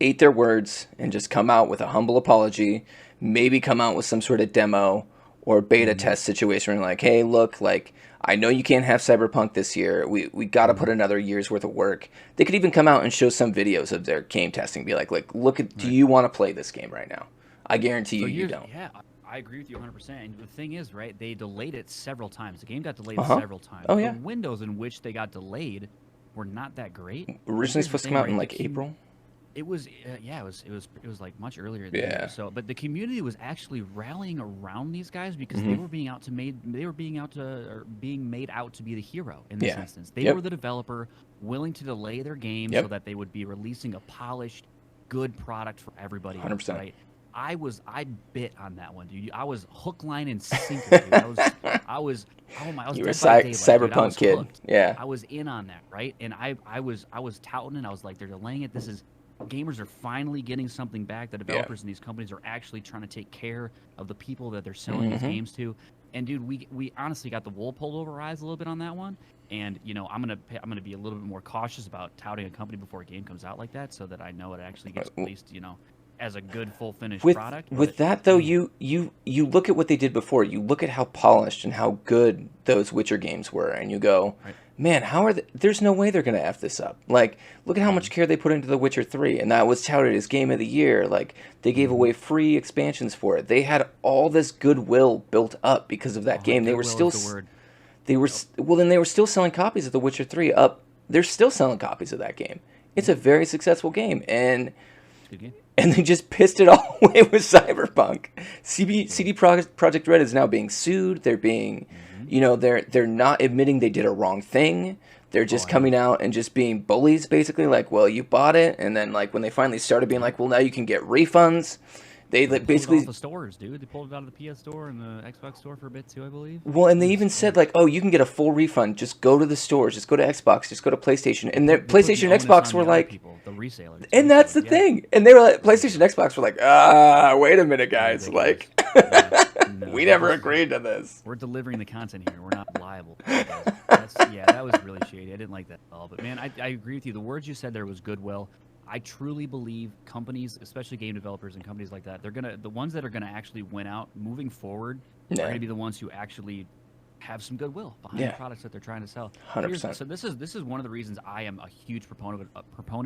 ate their words and just come out with a humble apology, maybe come out with some sort of demo or beta test situation where like, hey, look, like I know you can't have Cyberpunk this year. We got to put another year's worth of work. They could even come out and show some videos of their game testing. Be like look at, do you want to play this game right now? I guarantee you, you don't. Yeah, I agree with you 100%. And the thing is, right, they delayed it several times. The game got delayed Uh-huh. several times. Oh, yeah. The windows in which they got delayed were not that great. Originally Here's the supposed to thing, come out in right, like April. It was, yeah, it was like much earlier than Yeah. that. So, but the community was actually rallying around these guys because Mm-hmm. they were being made out to be the hero in this Yeah. instance. They Yep. were the developer willing to delay their game Yep. so that they would be releasing a polished, good product for everybody. 100%. Right? I bit on that one, dude. I was hook, line, and sinker, dude. I was oh my, I was You were Dead by Daylight, dude. I Cyberpunk was kid. hooked. Yeah. I was in on that, right? And I was touting and I was like, they're delaying it. This is gamers are finally getting something back. The developers in these companies are actually trying to take care of the people that they're selling these games to. And dude, we honestly got the wool pulled over our eyes a little bit on that one. And you know, I'm gonna be a little bit more cautious about touting a company before a game comes out like that, so that I know it actually gets released, you know, as a good full finished product. With that though, you look at what they did before. You look at how polished and how good those Witcher games were, and you go, man, how are there's no way they're gonna F this up. Like, look at how much care they put into The Witcher 3, and that was touted as Game of the Year. Like, they gave away free expansions for it. They had all this goodwill built up because of that game. They were still they were well, then they were still selling copies of The Witcher 3 up. They're still selling copies of that game. It's a very successful game, and Good game. and they just pissed it all away with Cyberpunk. CD Projekt Red is now being sued. They're being, you know, they're not admitting they did a wrong thing. They're just coming out and just being bullies, basically. Like, well, you bought it, and then like when they finally started being like, well, now you can get refunds. They like, basically pulled it off the stores, dude. They pulled it out of the PS store and the Xbox store for a bit too, I believe. well, and they even said like, oh, you can get a full refund. Just go to the stores. Just go to Xbox. Just go to PlayStation. And their They put the PlayStation and onus Xbox on were the other like, people, the resellers. and that's the basically, thing. And they were like, PlayStation and Xbox were like, wait a minute, guys. Like, No, we never agreed to this. We're delivering the content here. We're not liable. That was really shady. I didn't like that at all. But man, I agree with you. The words you said there was goodwill. I truly believe companies, especially game developers and companies like that, the ones that are gonna actually win out moving forward are gonna be the ones who actually have some goodwill behind the products that they're trying to sell. 100%. So this is one of the reasons I am a huge proponent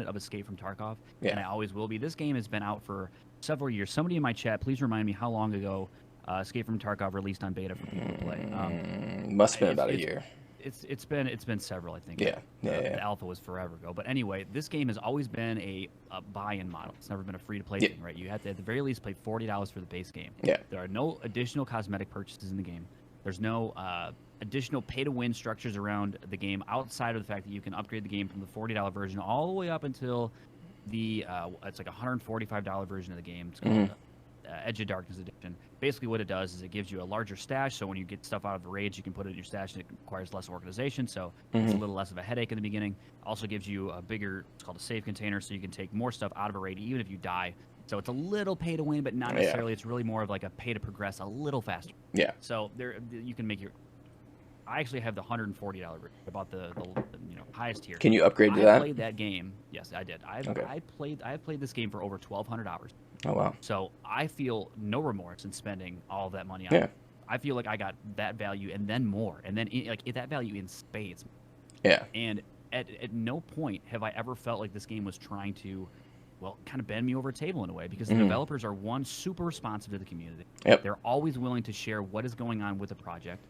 of Escape from Tarkov, and I always will be. This game has been out for several years. Somebody in my chat, please remind me how long ago Escape from Tarkov released on beta for people to play. Must have been about a year. It's been several, I think. The alpha was forever ago. But anyway, this game has always been a buy-in model. It's never been a free-to-play thing, right? You have to, at the very least, pay $40 for the base game. Yeah. There are no additional cosmetic purchases in the game. There's no additional pay-to-win structures around the game outside of the fact that you can upgrade the game from the $40 version all the way up until the it's like a $145 version of the game. It's called Edge of Darkness Edition. Basically, what it does is it gives you a larger stash. So when you get stuff out of the raids, you can put it in your stash, and it requires less organization. So it's a little less of a headache in the beginning. Also gives you a bigger, it's called a save container, so you can take more stuff out of a raid even if you die. So it's a little pay to win, but not necessarily. It's really more of like a pay to progress a little faster. Yeah. So there, you can make your. I actually have the $140 version, about the highest tier. Can you upgrade to that? I played that game. Yes, I did. I played this game for over 1,200 hours. Oh wow. So I feel no remorse in spending all of that money on it. I feel like I got that value and then more, and then that value in spades. Yeah. And at no point have I ever felt like this game was trying to, well, kind of bend me over a table in a way, because the developers are, one, super responsive to the community. Yep. They're always willing to share what is going on with the project,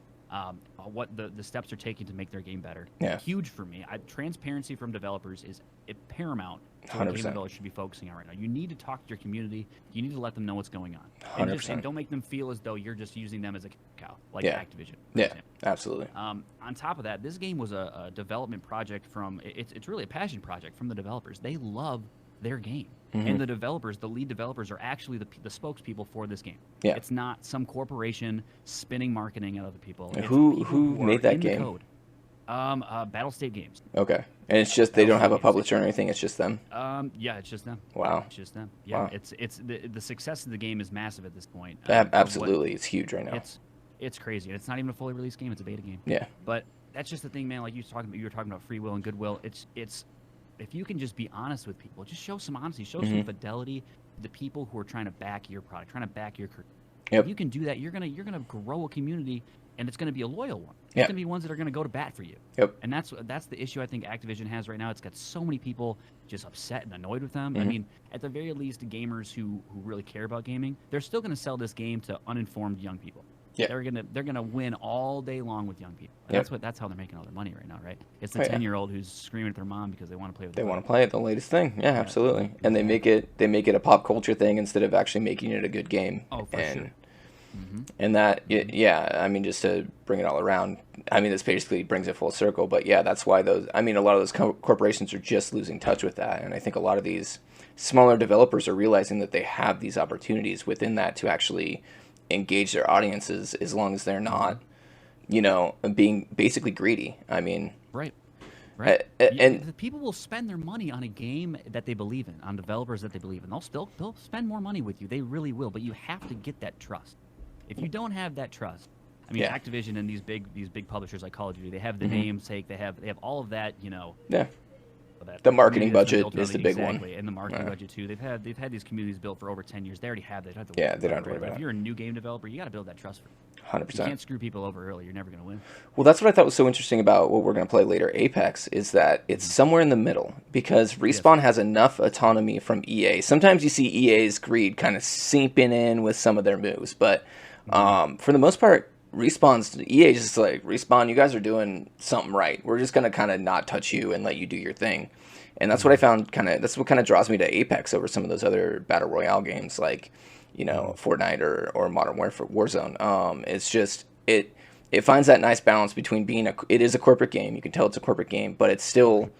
what the steps are taking to make their game better. Yeah. Huge for me. Transparency from developers is paramount to what game developers should be focusing on right now. You need to talk to your community. You need to let them know what's going on. 100%. And don't make them feel as though you're just using them as a cow, like Activision. Yeah, absolutely. On top of that, this game was a development project from, it's really a passion project from the developers. They love their game. And the developers, the lead developers, are actually the spokespeople for this game. Yeah. It's not some corporation spinning marketing at other people. It's Who made that game? Code. Battle State Games. Okay. And it's just they don't have a publisher or anything. It's just them. Yeah, it's just them. Wow. It's just them. Yeah. Wow. It's the success of the game is massive at this point. Absolutely, it's huge right now. It's crazy. And it's not even a fully released game. It's a beta game. Yeah. But that's just the thing, man. Like you were talking about free will and goodwill. It's if you can just be honest with people, just show some honesty, show some fidelity to the people who are trying to back your product, trying to back your career. Yep. If you can do that, you're gonna grow a community, and it's gonna be a loyal one. It's Yep. gonna be ones that are gonna go to bat for you. Yep. And that's the issue I think Activision has right now. It's got so many people just upset and annoyed with them. I mean, at the very least, gamers who really care about gaming, they're still gonna sell this game to uninformed young people. Yeah. They're gonna win all day long with young people. And that's how they're making all their money right now, right? It's the 10-year-old who's screaming at their mom because they want to play with. They want to play it, the latest thing. Yeah, absolutely. And they make it a pop culture thing instead of actually making it a good game. Oh, for sure. And that, I mean, just to bring it all around, I mean, this basically brings it full circle. But yeah, that's why a lot of those corporations are just losing touch with that. And I think a lot of these smaller developers are realizing that they have these opportunities within that to actually engage their audiences, as long as they're not, being basically greedy. I mean, right. And the people will spend their money on a game that they believe in, on developers that they believe in. They'll spend more money with you. They really will. But you have to get that trust. If you don't have that trust, I mean, Activision and these big publishers like Call of Duty, they have the namesake, they have all of that, Yeah. The marketing budget is the big one. Exactly, and the marketing budget too. They've had these communities built for over 10 years. They already have that. They don't have to worry about it. If you're a new game developer, you got to build that trust. 100%. You can't screw people over early. You're never going to win. Well, that's what I thought was so interesting about what we're going to play later, Apex, is that it's somewhere in the middle, because Respawn has enough autonomy from EA. Sometimes you see EA's greed kind of seeping in with some of their moves, but for the most part, EA just like, Respawn, you guys are doing something right. We're just going to kind of not touch you and let you do your thing. And that's what I found that's what kind of draws me to Apex over some of those other Battle Royale games like, Fortnite or Modern Warfare, Warzone. It's just, it finds that nice balance between it is a corporate game. You can tell it's a corporate game, but it still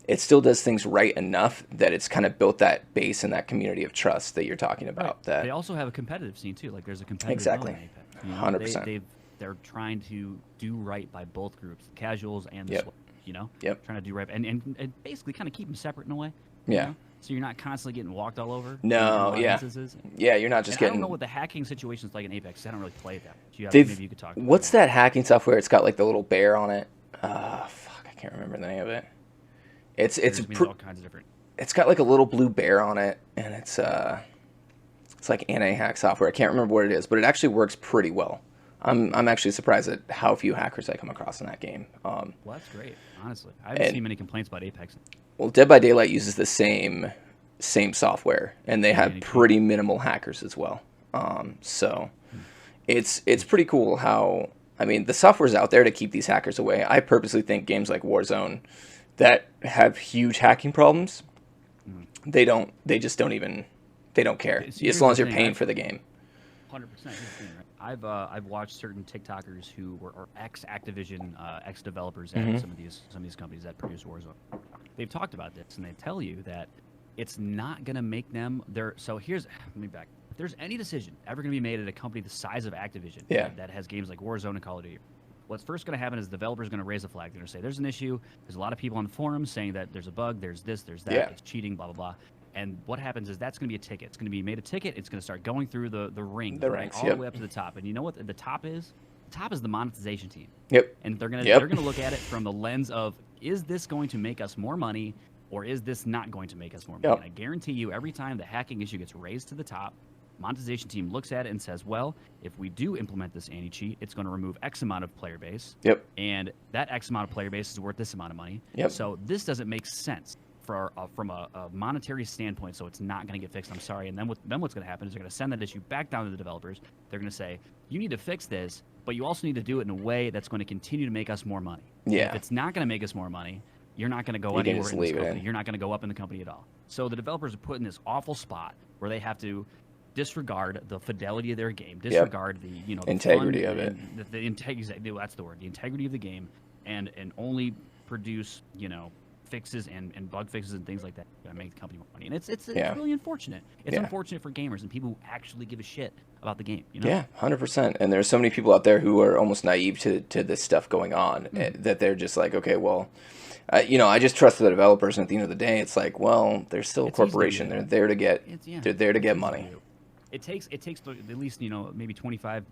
does things right enough that it's kind of built that base and that community of trust that you're talking about. Right. That they also have a competitive scene too. Like there's a competitive exactly, element in Apex. 100%. They're trying to do right by both groups, the casuals and the swipers. Trying to do right and basically kind of keep them separate in a way. So you're not constantly getting walked all over. No, yeah, you're not just getting. I don't know what the hacking situation's like in Apex. I don't really play that. Maybe you could talk. What's that hacking software? It's got like the little bear on it. I can't remember the name of it. It's all kinds of different. It's got like a little blue bear on it, and it's like anti-hack software. I can't remember what it is, but it actually works pretty well. I'm actually surprised at how few hackers I come across in that game. Well, that's great. Honestly, I haven't seen many complaints about Apex. Well, Dead by Daylight uses the same software, and they have pretty minimal hackers as well. So it's pretty cool how, I mean, the software's out there to keep these hackers away. I purposely think games like Warzone that have huge hacking problems, they don't care, as long as you're paying for the game. 100%. I've watched certain TikTokers who were or ex Activision ex developers Mm-hmm. at some of these companies that produce Warzone. They've talked about this and they tell you that it's not going to make them their. So here's let me back. If there's any decision ever going to be made at a company the size of Activision that has games like Warzone and Call of Duty, what's first going to happen is the developer's going to raise a flag. They're going to say there's an issue. There's a lot of people on the forums saying that there's a bug. There's this. There's that. It's cheating. Blah blah blah. And what happens is that's going to be a ticket. It's going to be made a ticket. It's going to start going through the rings, ranks, all the way up to the top. And you know what the top is? The top is the monetization team. Yep. And they're going to look at it from the lens of, is this going to make us more money, or is this not going to make us more money? And I guarantee you, every time the hacking issue gets raised to the top, monetization team looks at it and says, well, if we do implement this anti-cheat, it's going to remove X amount of player base. Yep. And that X amount of player base is worth this amount of money. Yep. So this doesn't make sense from a monetary standpoint, so it's not going to get fixed. I'm sorry. And then what's going to happen is they're going to send that issue back down to the developers. They're going to say, you need to fix this, but you also need to do it in a way that's going to continue to make us more money. Yeah. And if it's not going to make us more money, you're not going to go anywhere in this company. You're not going to go up in the company at all. So the developers are put in this awful spot where they have to disregard the fidelity of their game, disregard the the integrity of it. The integrity. That's the word. The integrity of the game, and only produce fixes and bug fixes and things like that make the company more money. And it's really unfortunate. It's unfortunate for gamers and people who actually give a shit about the game. Yeah, 100%. And there's so many people out there who are almost naive to this stuff going on that they're just like, okay, well, I just trust the developers. And at the end of the day, it's like, well, they're still a corporation. They're there to get money. It takes at least maybe 25,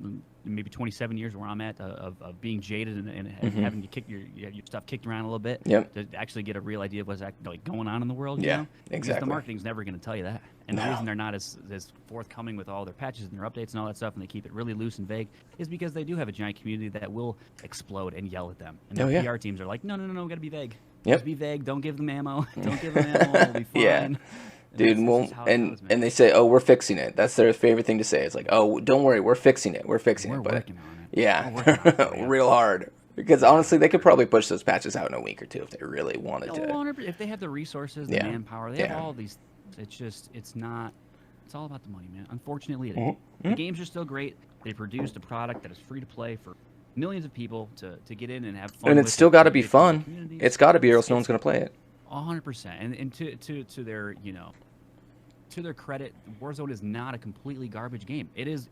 maybe 27 years where I'm at of being jaded and having to kick your stuff kicked around a little bit to actually get a real idea of what's going on in the world. Exactly. Because the marketing's never going to tell you that. And the reason they're not as forthcoming with all their patches and their updates and all that stuff, and they keep it really loose and vague, is because they do have a giant community that will explode and yell at them. And their PR teams are like, no, we got to be vague. Just be vague. Don't give them ammo. Don't give them ammo. We'll be fine. Yeah. Dude, and they say, oh, we're fixing it. That's their favorite thing to say. It's like, oh, don't worry, we're fixing it. We're fixing it. But working on it. Yeah, real hard. Because honestly, they could probably push those patches out in a week or two if they really wanted to. If they have the resources, the manpower, they have all these. It's not. It's all about the money, man. Unfortunately, it is. The games are still great. They produced a product that is free to play for millions of people to get in and have fun. And it's still got to be fun. It's got to be, or else no one's going to play it. 100%. And to their to their credit, Warzone is not a completely garbage game. It is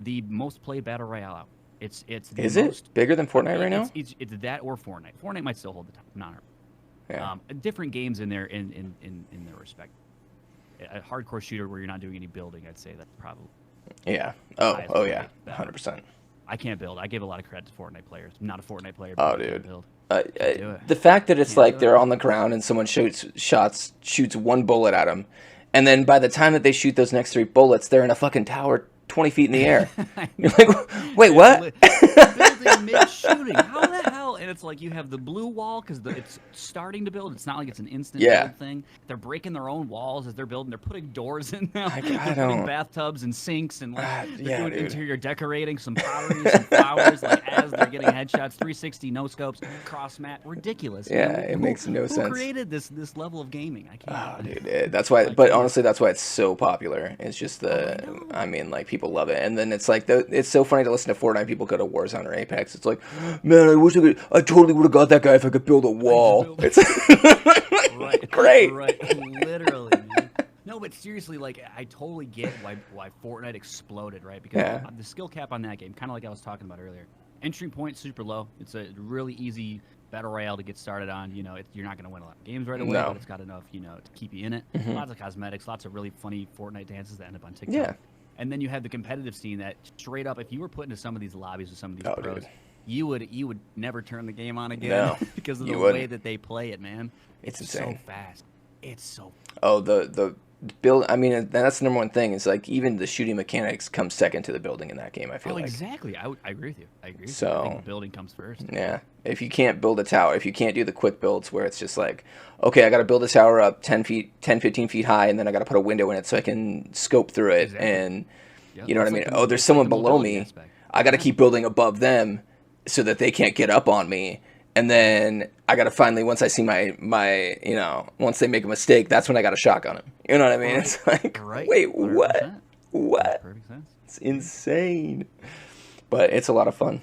the most played battle royale out. It's is it bigger than Fortnite right now? It's that or Fortnite. Fortnite might still hold the top. Not different games in their their respect. A hardcore shooter where you're not doing any building, I'd say that's probably. Yeah. Oh yeah. 100%. I can't build. I give a lot of credit to Fortnite players. I'm not a Fortnite player. Oh, dude. Build. The fact that it's like they're on the ground and someone shoots one bullet at them, and then by the time that they shoot those next 3 bullets, they're in a fucking tower 20 feet in the air. You're like, wait, what? Building mid-shooting. How the hell? And it's like you have the blue wall because it's starting to build. It's not like it's an instant build thing. They're breaking their own walls as they're building. They're putting doors in now. They're putting bathtubs and sinks and they're doing interior decorating, some pottery, some flowers. As they're getting headshots, 360 no scopes, cross mat. Ridiculous. Yeah, it makes no sense. Who created this level of gaming? I can't. Oh, dude, that's why. But honestly, that's why it's so popular. It's just people love it. And then it's like it's so funny to listen to Fortnite people go to Warzone or Apex. It's like, man, I totally would have got that guy if I could build a wall. It's great. Right, literally, man. No, but seriously, I totally get why Fortnite exploded, right? Because the skill cap on that game, kind of like I was talking about earlier, entry point super low. It's a really easy battle royale to get started on. You're not going to win a lot of games right away, but it's got enough, to keep you in it. Lots of cosmetics, lots of really funny Fortnite dances that end up on TikTok. Yeah. And then you have the competitive scene that straight up, if you were put into some of these lobbies with some of these pros, you would never turn the game on again because of the way that they play it, man. It's insane. So fast. It's so. Oh, the build. I mean, that's the number one thing. Is like even the shooting mechanics come second to the building in that game. I feel like. Exactly. I agree with you. I agree. So I think the building comes first. Yeah. If you can't build a tower, if you can't do the quick builds where it's just like, okay, I got to build a tower up 10, 15 feet high, and then I got to put a window in it so I can scope through it, and you know what I mean. Oh, there's someone below me. I got to keep building above them so that they can't get up on me. And then I got to finally, once I see my once they make a mistake, that's when I got to shotgun him. You know what I mean? It's like, wait, what? What? Perfect sense. It's insane. But it's a lot of fun.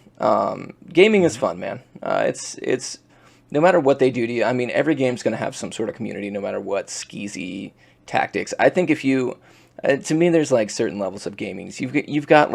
Gaming is fun, man. It's no matter what they do to you. I mean, every game's going to have some sort of community, no matter what skeezy tactics. I think if you, to me, there's like certain levels of gaming. You've got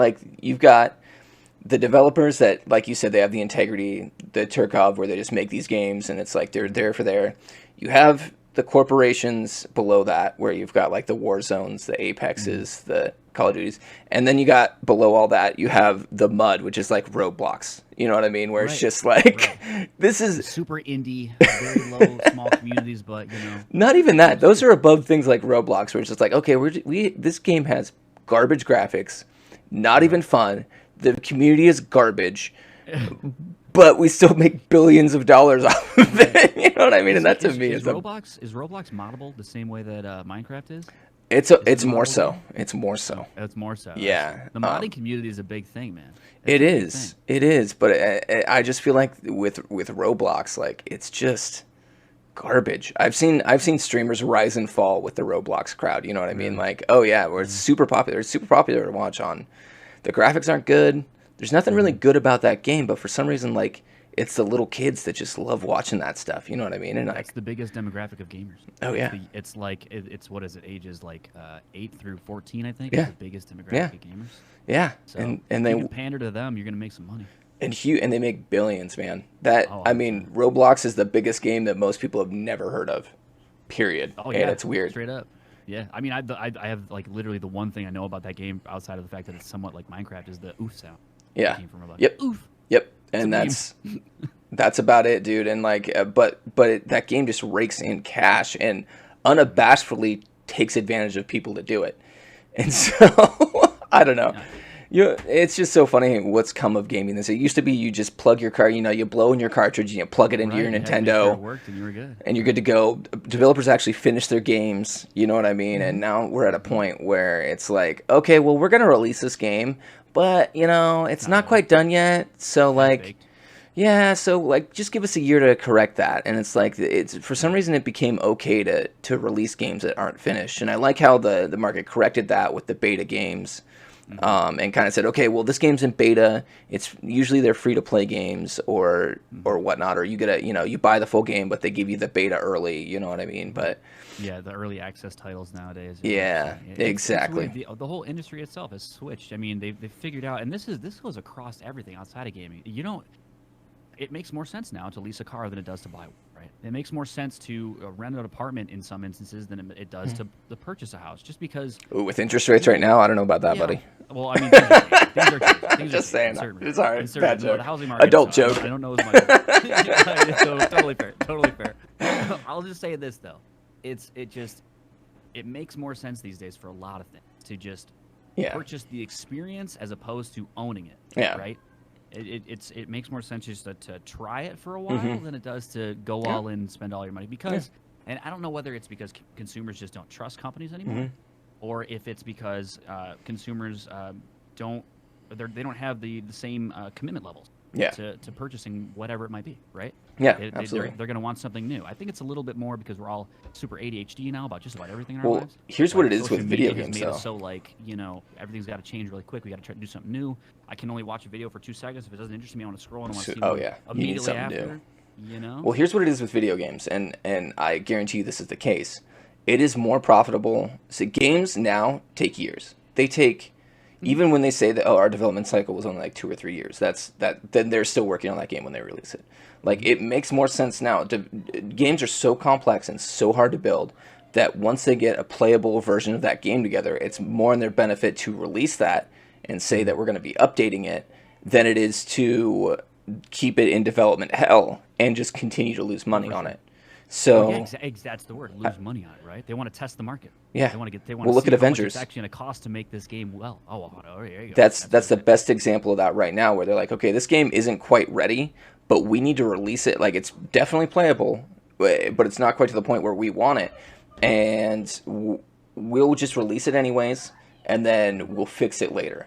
the developers that, like you said, they have the integrity, the Turkov, where they just make these games, and it's like they're there for there. You have the corporations below that, where you've got like the war zones, the Apexes, the Call of Duties, and then you got below all that, you have the mud, which is like Roblox. You know what I mean? Where it's just like, this is super indie, very low, small communities, but not even that. Those are above things like Roblox, where it's just like, okay, this game has garbage graphics, not even fun. The community is garbage. But we still make billions of dollars off of it. You know what I mean? And that to me is Roblox moddable the same way that Minecraft is? It's more so. It's more so. It's more so. Yeah. The modding community is a big thing, man. It is. But I just feel like with Roblox, like it's just garbage. I've seen streamers rise and fall with the Roblox crowd. You know what I mean? Like, oh yeah, where it's super popular. It's super popular to watch on. The graphics aren't good. There's nothing really good about that game, but for some reason, like, it's the little kids that just love watching that stuff. You know what I mean? And that's the biggest demographic of gamers. Oh yeah. It's like it's what is it? Ages like 8 through 14, I think. Yeah. Is the biggest demographic of gamers. Yeah. So and they they pander to them. You're gonna make some money. And they make billions, man. I mean, Roblox is the biggest game that most people have never heard of. Period. Oh yeah. And it's weird. Straight up. Yeah, I mean, I have like literally the one thing I know about that game outside of the fact that it's somewhat like Minecraft is the oof sound. Yeah. Came from Roblox. Yep. Oof. Yep. And that's about it, dude. And like, that game just rakes in cash and unabashedly takes advantage of people to do it. And so I don't know. It's just so funny what's come of gaming. It used to be you just plug your you blow in your cartridge and you plug it into your Nintendo, it worked and you were good. And you're good to go. Developers actually finish their games, you know what I mean? And now we're at a point where it's like, okay, well, we're going to release this game, but, it's not quite done yet. So, like, yeah, so, like, just give us a year to correct that. And it's like, for some reason, it became okay to release games that aren't finished. And I like how the market corrected that with the beta games. And kind of said, okay, well, this game's in beta. It's usually they're free to play games or whatnot, or you get you buy the full game, but they give you the beta early. You know what I mean? But yeah, the early access titles nowadays. Yeah, exactly. It's the whole industry itself has switched. I mean, they've figured out, and this goes across everything outside of gaming. It makes more sense now to lease a car than it does to buy one, right? It makes more sense to rent an apartment in some instances than it does to purchase a house, just because. Ooh, with interest rates right now, I don't know about that, buddy. Well, I mean, things are changing. Just saying. It's all right. Bad joke. The housing market. Adult joke. I don't know as much. So, totally fair. Totally fair. I'll just say this though, it makes more sense these days for a lot of things to just purchase the experience as opposed to owning it. Yeah. Right. It makes more sense just to try it for a while than it does to go all in and spend all your money because, and I don't know whether it's because consumers just don't trust companies anymore, or if it's because consumers they don't have the same commitment levels to purchasing whatever it might be, right? Yeah, absolutely. They're going to want something new. I think it's a little bit more because we're all super ADHD now about just about everything in our lives. Here's what it is with video games, though. So, like, everything's got to change really quick. We got to try to do something new. I can only watch a video for 2 seconds. If it doesn't interest me, I want to scroll and I want to see immediately after. New. Well, here's what it is with video games, and I guarantee you this is the case. It is more profitable. So games now take years. They take... Even when they say that, our development cycle was only like 2 or 3 years, then they're still working on that game when they release it. Like, it makes more sense now. Games are so complex and so hard to build that once they get a playable version of that game together, it's more in their benefit to release that and say that we're going to be updating it than it is to keep it in development hell and just continue to lose money on it. So that's the word. Lose money on it, right? They want to test the market. Yeah. They want to look at Avengers. It's actually going to cost to make this game well. There you go. That's the best example of that right now, where they're like, okay, this game isn't quite ready, but we need to release it. Like, it's definitely playable, but it's not quite to the point where we want it, and we'll just release it anyways, and then we'll fix it later.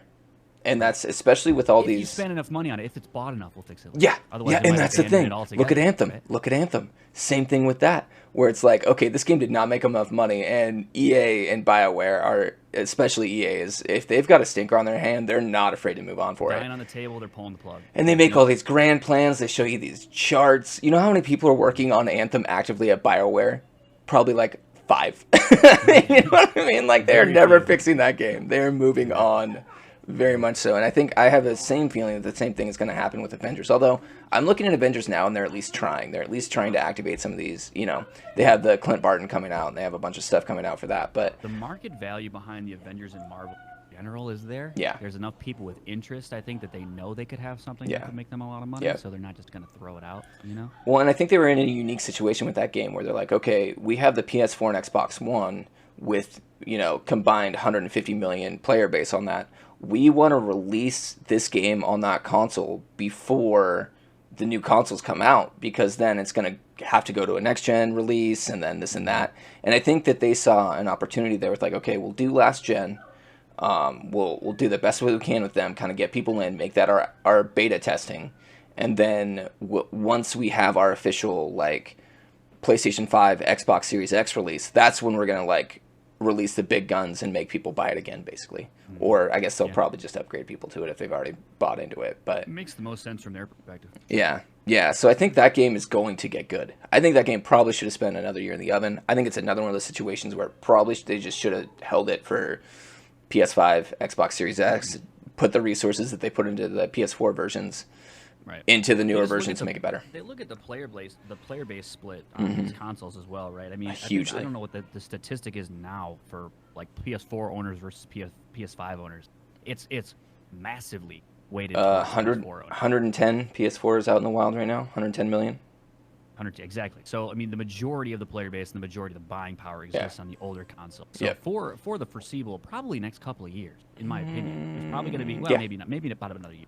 And that's especially with all If you these. spend enough money on it, if it's bought enough, we'll fix it later. Yeah, Otherwise, yeah, they and might that's the abandon thing. it altogether, Look at Anthem. right? Look at Anthem. Same thing with that, where it's like, okay, this game did not make enough money, and EA and BioWare are, especially EA, is if they've got a stinker on their hand, they're not afraid to move on for Dying it. on the table, they're pulling the plug. And they make all these grand plans. They show you these charts. You know how many people are working on Anthem actively at BioWare? Probably like 5. You know what I mean? Like, they're Very never few. fixing that game. They're moving on. Very much so. And I think I have the same feeling that the same thing is going to happen with Avengers. Although, I'm looking at Avengers now, and they're at least trying. They're at least trying to activate some of these, you know. They have the Clint Barton coming out, and they have a bunch of stuff coming out for that. But The market value behind the Avengers and Marvel in general is there. Yeah. There's enough people with interest, I think, that they know they could have something Yeah. that could make them a lot of money, Yeah. so they're not just going to throw it out, you know? Well, and I think they were in a unique situation with that game where they're like, okay, we have the PS4 and Xbox One with, you know, combined 150 million player base on that. We want to release this game on that console before the new consoles come out, because then it's going to have to go to a next gen release and then this and that. And I think that they saw an opportunity there with like, okay, we'll do last gen. We'll do the best way we can with them, kind of get people in, make that our beta testing. And then once we have our official like PlayStation 5, Xbox Series X release, that's when we're going to like release the big guns and make people buy it again, basically. Or I guess they'll probably just upgrade people to it if they've already bought into it. But It makes the most sense from their perspective. yeah. So I think that game is going to get good. I think that game probably should have spent another year in the oven. I think it's another one of those situations where probably they just should have held it for PS5, Xbox Series X, put the resources that they put into the PS4 versions Right. into the newer Just look versions at to make it better. They look at the player base split on these consoles as well, right? I mean, Hugely. I don't know what the statistic is now for like PS4 owners versus PS5 owners. It's massively weighted towards 100, PS4 owners. 110 PS4s out in the wild right now, 110 million. 100, exactly. So I mean, the majority of the player base and the majority of the buying power exists on the older console. So for the foreseeable, probably next couple of years, in my opinion, it's probably going to be maybe about another year.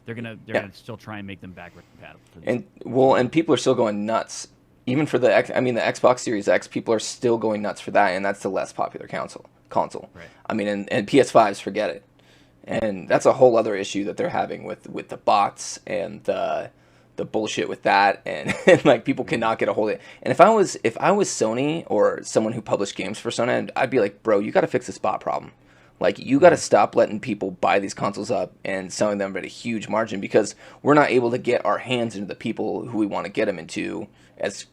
They're gonna still try and make them backward compatible. And people are still going nuts. Even for the Xbox Series X, people are still going nuts for that, and that's the less popular console. Right. I mean, and PS5s, forget it. And that's a whole other issue that they're having with the bots and the bullshit with that, and like people cannot get a hold of it. And if I was Sony or someone who published games for Sony, I'd be like, bro, you got to fix this bot problem. Like, you got to stop letting people buy these consoles up and selling them at a huge margin, because we're not able to get our hands into the people who we want to get them into as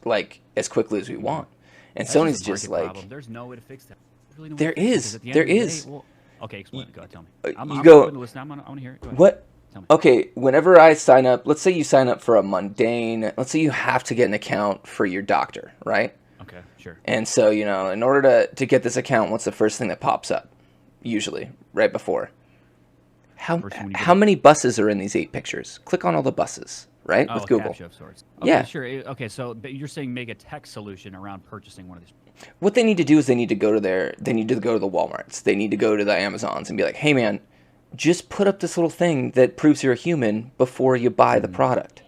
quickly as we want. And That's Sony's a just market like, problem. There's no way to fix that. There's really no way there to fix it, 'cause is, at the end there of the is. day, well, okay, explain. Go ahead, tell me. You I'm go- open to listen. I want to hear it. Go ahead. What? Tell me. Okay, whenever I sign up, let's say you sign up for a mundane, let's say you have to get an account for your doctor, right? Okay, sure. And so, you know, in order to get this account, what's the first thing that pops up? Usually, right before. How many buses are in these 8 pictures? Click on all the buses, right? Oh, With Google. CAPTCHA of sorts. Okay, Yeah. sure. Okay, so but you're saying make a tech solution around purchasing one of these. What they need to do is they need to go to the Walmarts. They need to go to the Amazons and be like, hey man, just put up this little thing that proves you're a human before you buy the product.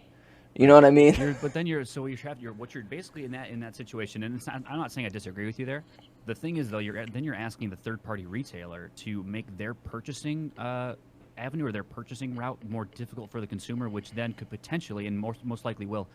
You know what I mean? What you're basically in that situation, and it's not, I'm not saying I disagree with you there. The thing is though, you're asking the third party retailer to make their purchasing avenue or their purchasing route more difficult for the consumer, which then could potentially and most likely will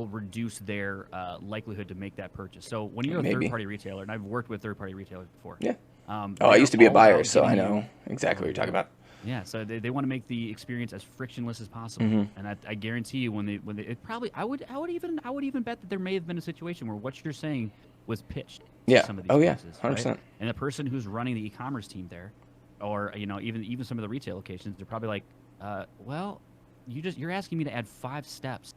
reduce their likelihood to make that purchase. So when you're a third party retailer, and I've worked with third party retailers before. Yeah. I used to be a all buyer, about so I getting know exactly what you're talking about. Yeah, so they want to make the experience as frictionless as possible, and I guarantee you when they it probably I would even bet that there may have been a situation where what you're saying was pitched to some of these places, 100%. right? And the person who's running the e-commerce team there, or you know even some of the retail locations, they're probably like, well, you're asking me to add 5 steps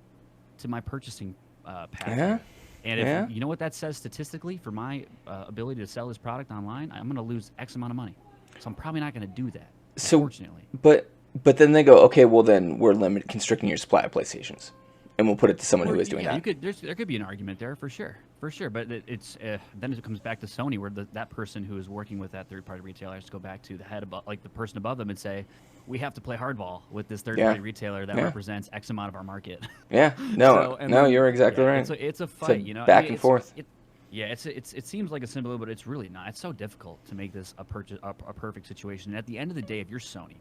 to my purchasing path. Yeah. And if you know what that says statistically for my ability to sell this product online, I'm going to lose X amount of money. So I'm probably not going to do that. So, unfortunately. But then they go, okay, well then we're constricting your supply of PlayStations, and we'll put it to someone who is doing that. There could be an argument there for sure. But it's then it comes back to Sony, where that person who is working with that third-party retailer has to go back to the head above, like the person above them, and say, we have to play hardball with this third-party retailer that represents X amount of our market. Yeah, you're exactly right. It's a fight, you know, back and forth. It seems like a simple, but it's really not. It's so difficult to make this a perfect situation. And at the end of the day, if you're Sony,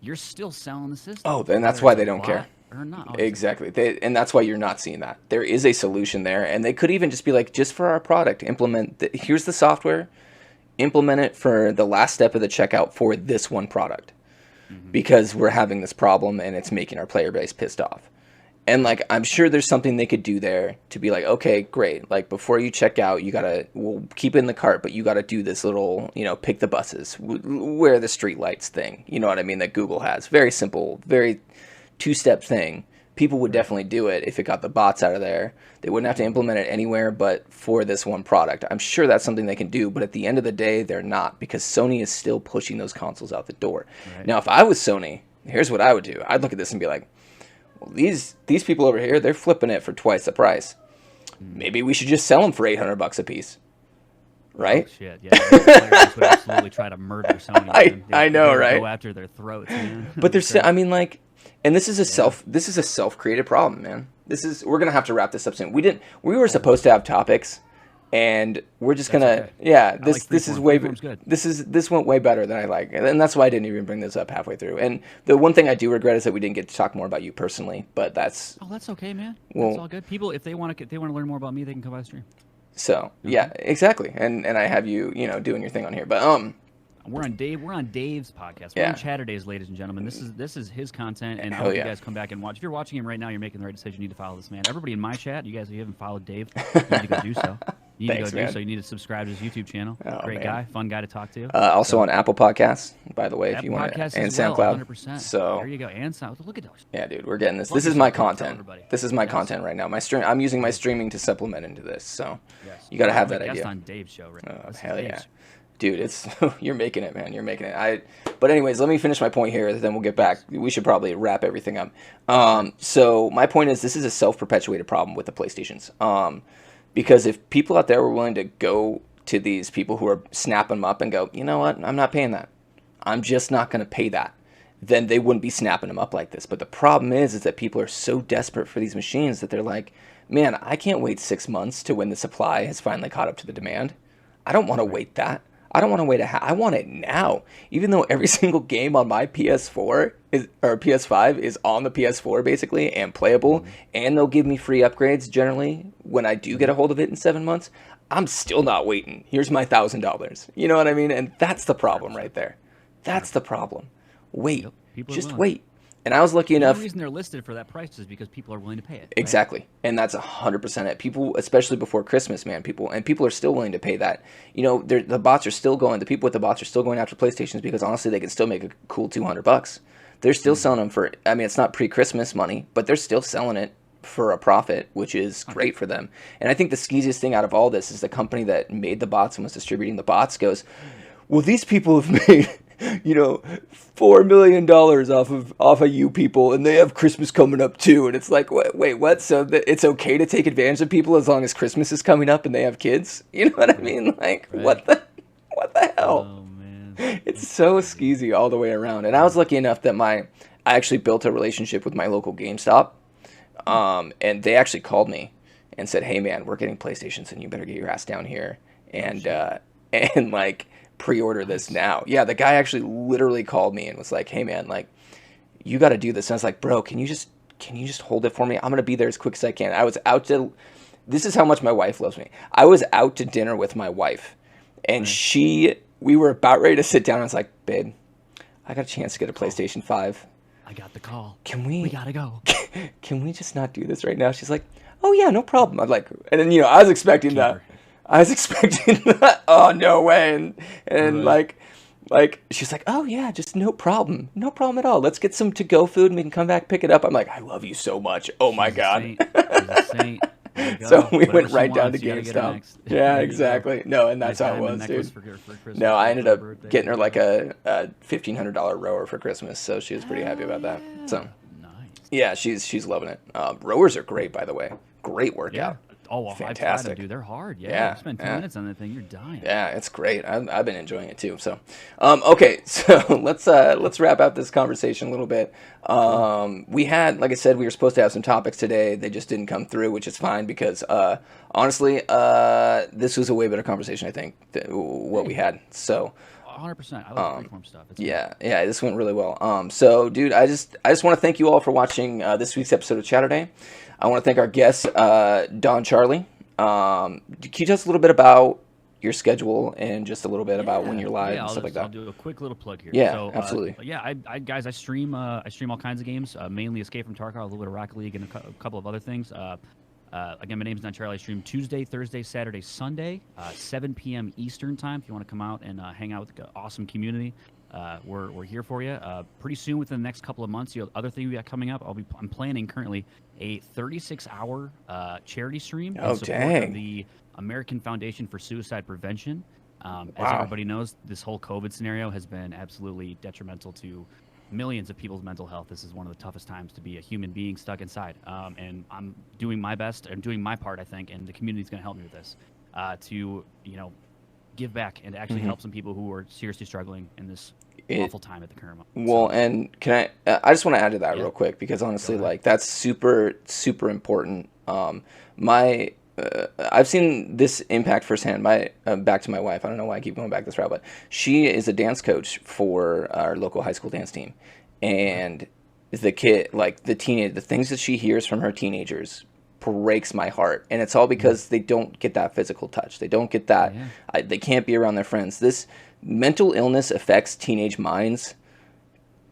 you're still selling the system. Oh, then that's whether why it's a they don't care. bot or not. Oh, Exactly. And that's why you're not seeing that. There is a solution there, and they could even just be like, just for our product, here's the software, implement it for the last step of the checkout for this one product, because we're having this problem and it's making our player base pissed off. And like, I'm sure there's something they could do there to be like, okay, great. Like, before you check out, we'll keep it in the cart, but you gotta do this little, pick the buses, wear the street lights thing. You know what I mean? That Google has. Very simple, very two-step thing. People would definitely do it if it got the bots out of there. They wouldn't have to implement it anywhere but for this one product. I'm sure that's something they can do, but at the end of the day, they're not, because Sony is still pushing those consoles out the door. Right. Now, if I was Sony, here's what I would do. I'd look at this and be like, well, these people over here, they're flipping it for twice the price. Maybe we should just sell them for $800 a piece. Right? Oh, shit. Yeah. Players would absolutely try to murder Sony. I know, right? Go after their throats, man. But there's, I mean, like, and this is a self-created problem, man. We're gonna have to wrap this up soon. We were supposed to have topics, and we're just gonna, this went way better than I like, and that's why I didn't even bring this up halfway through. And the one thing I do regret is that we didn't get to talk more about you personally, but that's okay, man. That's all good. People, if they want to learn more about me, they can come by the stream. So yeah, exactly. And I have you, doing your thing on here, but we're on Dave's podcast. We're on Chatterdays, ladies and gentlemen. This is his content, and I hope you guys come back and watch. If you're watching him right now, you're making the right decision. You need to follow this man. Everybody in my chat, you guys, if you haven't followed Dave, you need to go do so. You need to subscribe to his YouTube channel. Great guy, fun guy to talk to. Also on Apple Podcasts, by the way, if you want, and SoundCloud. 100%. So there you go, and SoundCloud. Look at those. Yeah, dude, we're getting this. This is my content. This is my content right now. I'm using my streaming to supplement into this. So you got to have that idea. On Dave's show, right? Oh, hell yeah. Dude, you're making it, man. You're making it. But anyways, let me finish my point here, then we'll get back. We should probably wrap everything up. So my point is, this is a self-perpetuated problem with the PlayStations. Because if people out there were willing to go to these people who are snapping them up and go, you know what, I'm not paying that. I'm just not going to pay that. Then they wouldn't be snapping them up like this. But the problem is that people are so desperate for these machines that they're like, man, I can't wait 6 months to when the supply has finally caught up to the demand. I don't want to wait that. I don't want to wait I want it now. Even though every single game on my PS4 or PS5 is on the PS4 basically and playable, and they'll give me free upgrades generally when I do get a hold of it in 7 months, I'm still not waiting. Here's my $1,000. You know what I mean? And that's the problem right there. That's the problem. Wait. Just wait. And I was lucky enough. The reason they're listed for that price is because people are willing to pay it. Right? Exactly. And that's 100% it. People, especially before Christmas, man, people are still willing to pay that. The bots are still going, the people with the bots are still going after PlayStations because honestly, they can still make a cool $200. They're still selling them for, I mean, it's not pre-Christmas money, but they're still selling it for a profit, which is great for them. And I think the skeeziest thing out of all this is the company that made the bots and was distributing the bots goes, well, these people have made $4 million off of you people, and they have Christmas coming up too. And it's like, wait, what? So it's okay to take advantage of people as long as Christmas is coming up and they have kids? You know what I mean? Like, what the hell? Oh man, it's so skeezy all the way around. And I was lucky enough that I actually built a relationship with my local GameStop, and they actually called me and said, hey man, we're getting PlayStations, and you better get your ass down here and like pre-order this now. Yeah, the guy actually literally called me and was like, hey man, like, you got to do this. And I was like, bro, can you just hold it for me? I'm gonna be there as quick as I can. This is how much my wife loves me. I was out to dinner with my wife, and we were about ready to sit down. I was like, babe, I got a chance to get a PlayStation 5. I got the call. We gotta go. Can we just not do this right now? She's like, oh yeah, no problem. I'm like, and then I was expecting that. Oh, no way. And like she's like, oh yeah, just no problem at all. Let's get some to-go food and we can come back pick it up. I'm like, I love you so much. Oh my God. She's a saint. So we went right down to GameStop. Yeah, exactly. No, and that's how it was, dude. No, I ended up getting her like a $1,500 rower for Christmas, so she was pretty happy about that. So nice. Yeah, she's loving it. Rowers are great, by the way. Great workout. Oh, well, fantastic! Dude, they're hard. Yeah, you spend 2 minutes on that thing, you're dying. Yeah, it's great. I've been enjoying it too. So, okay, so let's wrap up this conversation a little bit. We had, like I said, we were supposed to have some topics today. They just didn't come through, which is fine because honestly, this was a way better conversation, I think, than what we had. So, 100%. I like the freeform stuff. It's Yeah, this went really well. So, dude, I just want to thank you all for watching this week's episode of Chatterday. I want to thank our guest, DonCharlee. Can you tell us a little bit about your schedule and just a little bit about when you're live and stuff like that? I'll do a quick little plug here. Yeah, so, absolutely. Guys, I stream all kinds of games, mainly Escape from Tarkov, a little bit of Rocket League, and a couple of other things. Again, my name's DonCharlee. I stream Tuesday, Thursday, Saturday, Sunday, 7 p.m. Eastern time. If you want to come out and hang out with the awesome community, we're here for you. Pretty soon, within the next couple of months, the other thing we got coming up, I'm planning currently a 36-hour charity stream in support of the American Foundation for Suicide Prevention. As everybody knows, this whole COVID scenario has been absolutely detrimental to millions of people's mental health. This is one of the toughest times to be a human being stuck inside. And I'm doing my best and doing my part, I think, and the community's going to help me with this, to, give back and actually help some people who are seriously struggling in this awful time at the current moment. Well, and I just want to add to that real quick, because honestly, that's super, super important. I've seen this impact firsthand. Back to my wife. I don't know why I keep going back this route, but she is a dance coach for our local high school dance team, and the kid, the things that she hears from her teenagers breaks my heart, and it's all because they don't get that physical touch. They don't get that. They can't be around their friends. This mental illness affects teenage minds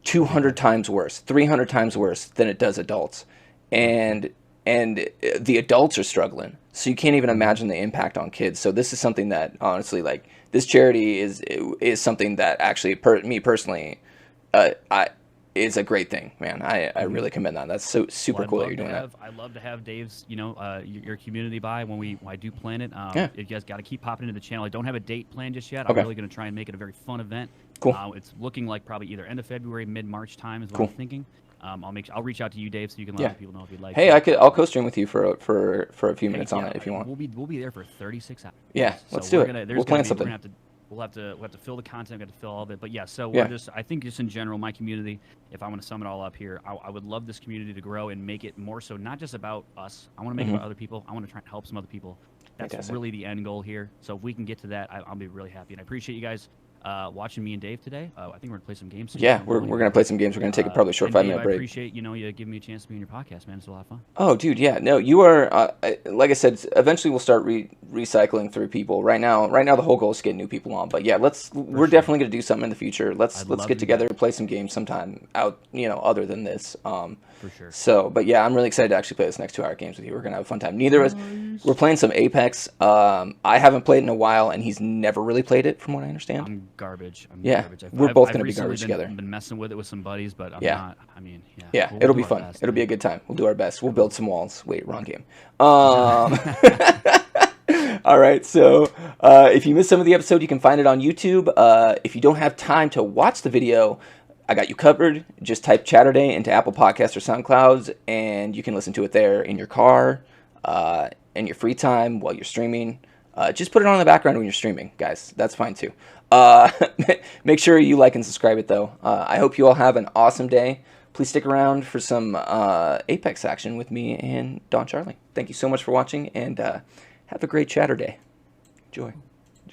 200 times worse, 300 times worse than it does adults, and the adults are struggling. So you can't even imagine the impact on kids. So this is something that, honestly, this charity is something that actually, me personally, is a great thing, man. I really commend that. That's so super cool that you're doing that. I'd love to have Dave's, your community by when I do plan it. You guys got to keep popping into the channel. I don't have a date planned just yet. I'm really going to try and make it a very fun event. Cool. It's looking like probably either end of February, mid-March time is what I'm thinking. I'll reach out to you, Dave, so you can let people know if you'd like. Hey, I'll co-stream with you for a few minutes on it if you want. We'll be there for 36 hours. Yeah, let's do it. We'll plan something. We'll have to fill the content. We have to fill all of it. But I think just in general, my community, if I want to sum it all up here, I would love this community to grow and make it more so not just about us. I want to make it about other people. I want to try and help some other people. That's really the end goal here. So if we can get to that, I'll be really happy. And I appreciate you guys watching me and Dave today. I think we're going to play some games soon. Yeah, we're going to play some games. We're going to take probably a short 5-minute break. I appreciate you giving me a chance to be on your podcast, man. It's a lot of fun. Oh, dude, yeah. No, you are, like I said, eventually we'll start recycling through people. Right now the whole goal is to get new people on. But yeah, we're definitely going to do something in the future. Let's get together and play some games sometime out, other than this. For sure. So, but yeah, I'm really excited to actually play this next 2-hour games with you. We're going to have a fun time. Neither of us, we're playing some Apex. I haven't played in a while, and he's never really played it, from what I understand. I'm garbage. We're both going to be garbage together. I've been messing with it with some buddies, but I'm not. I mean, it'll be fun. It'll be a good time. We'll do our best. We'll build some walls. Wait, wrong game. All right, so if you missed some of the episode, you can find it on YouTube. If you don't have time to watch the video, I got you covered. Just type Chatterday into Apple Podcasts or SoundClouds, and you can listen to it there in your car, in your free time while you're streaming. Just put it on in the background when you're streaming, guys. That's fine too. Make sure you like and subscribe it, though. I hope you all have an awesome day. Please stick around for some Apex action with me and DonCharlee. Thank you so much for watching, and have a great Chatterday. Enjoy.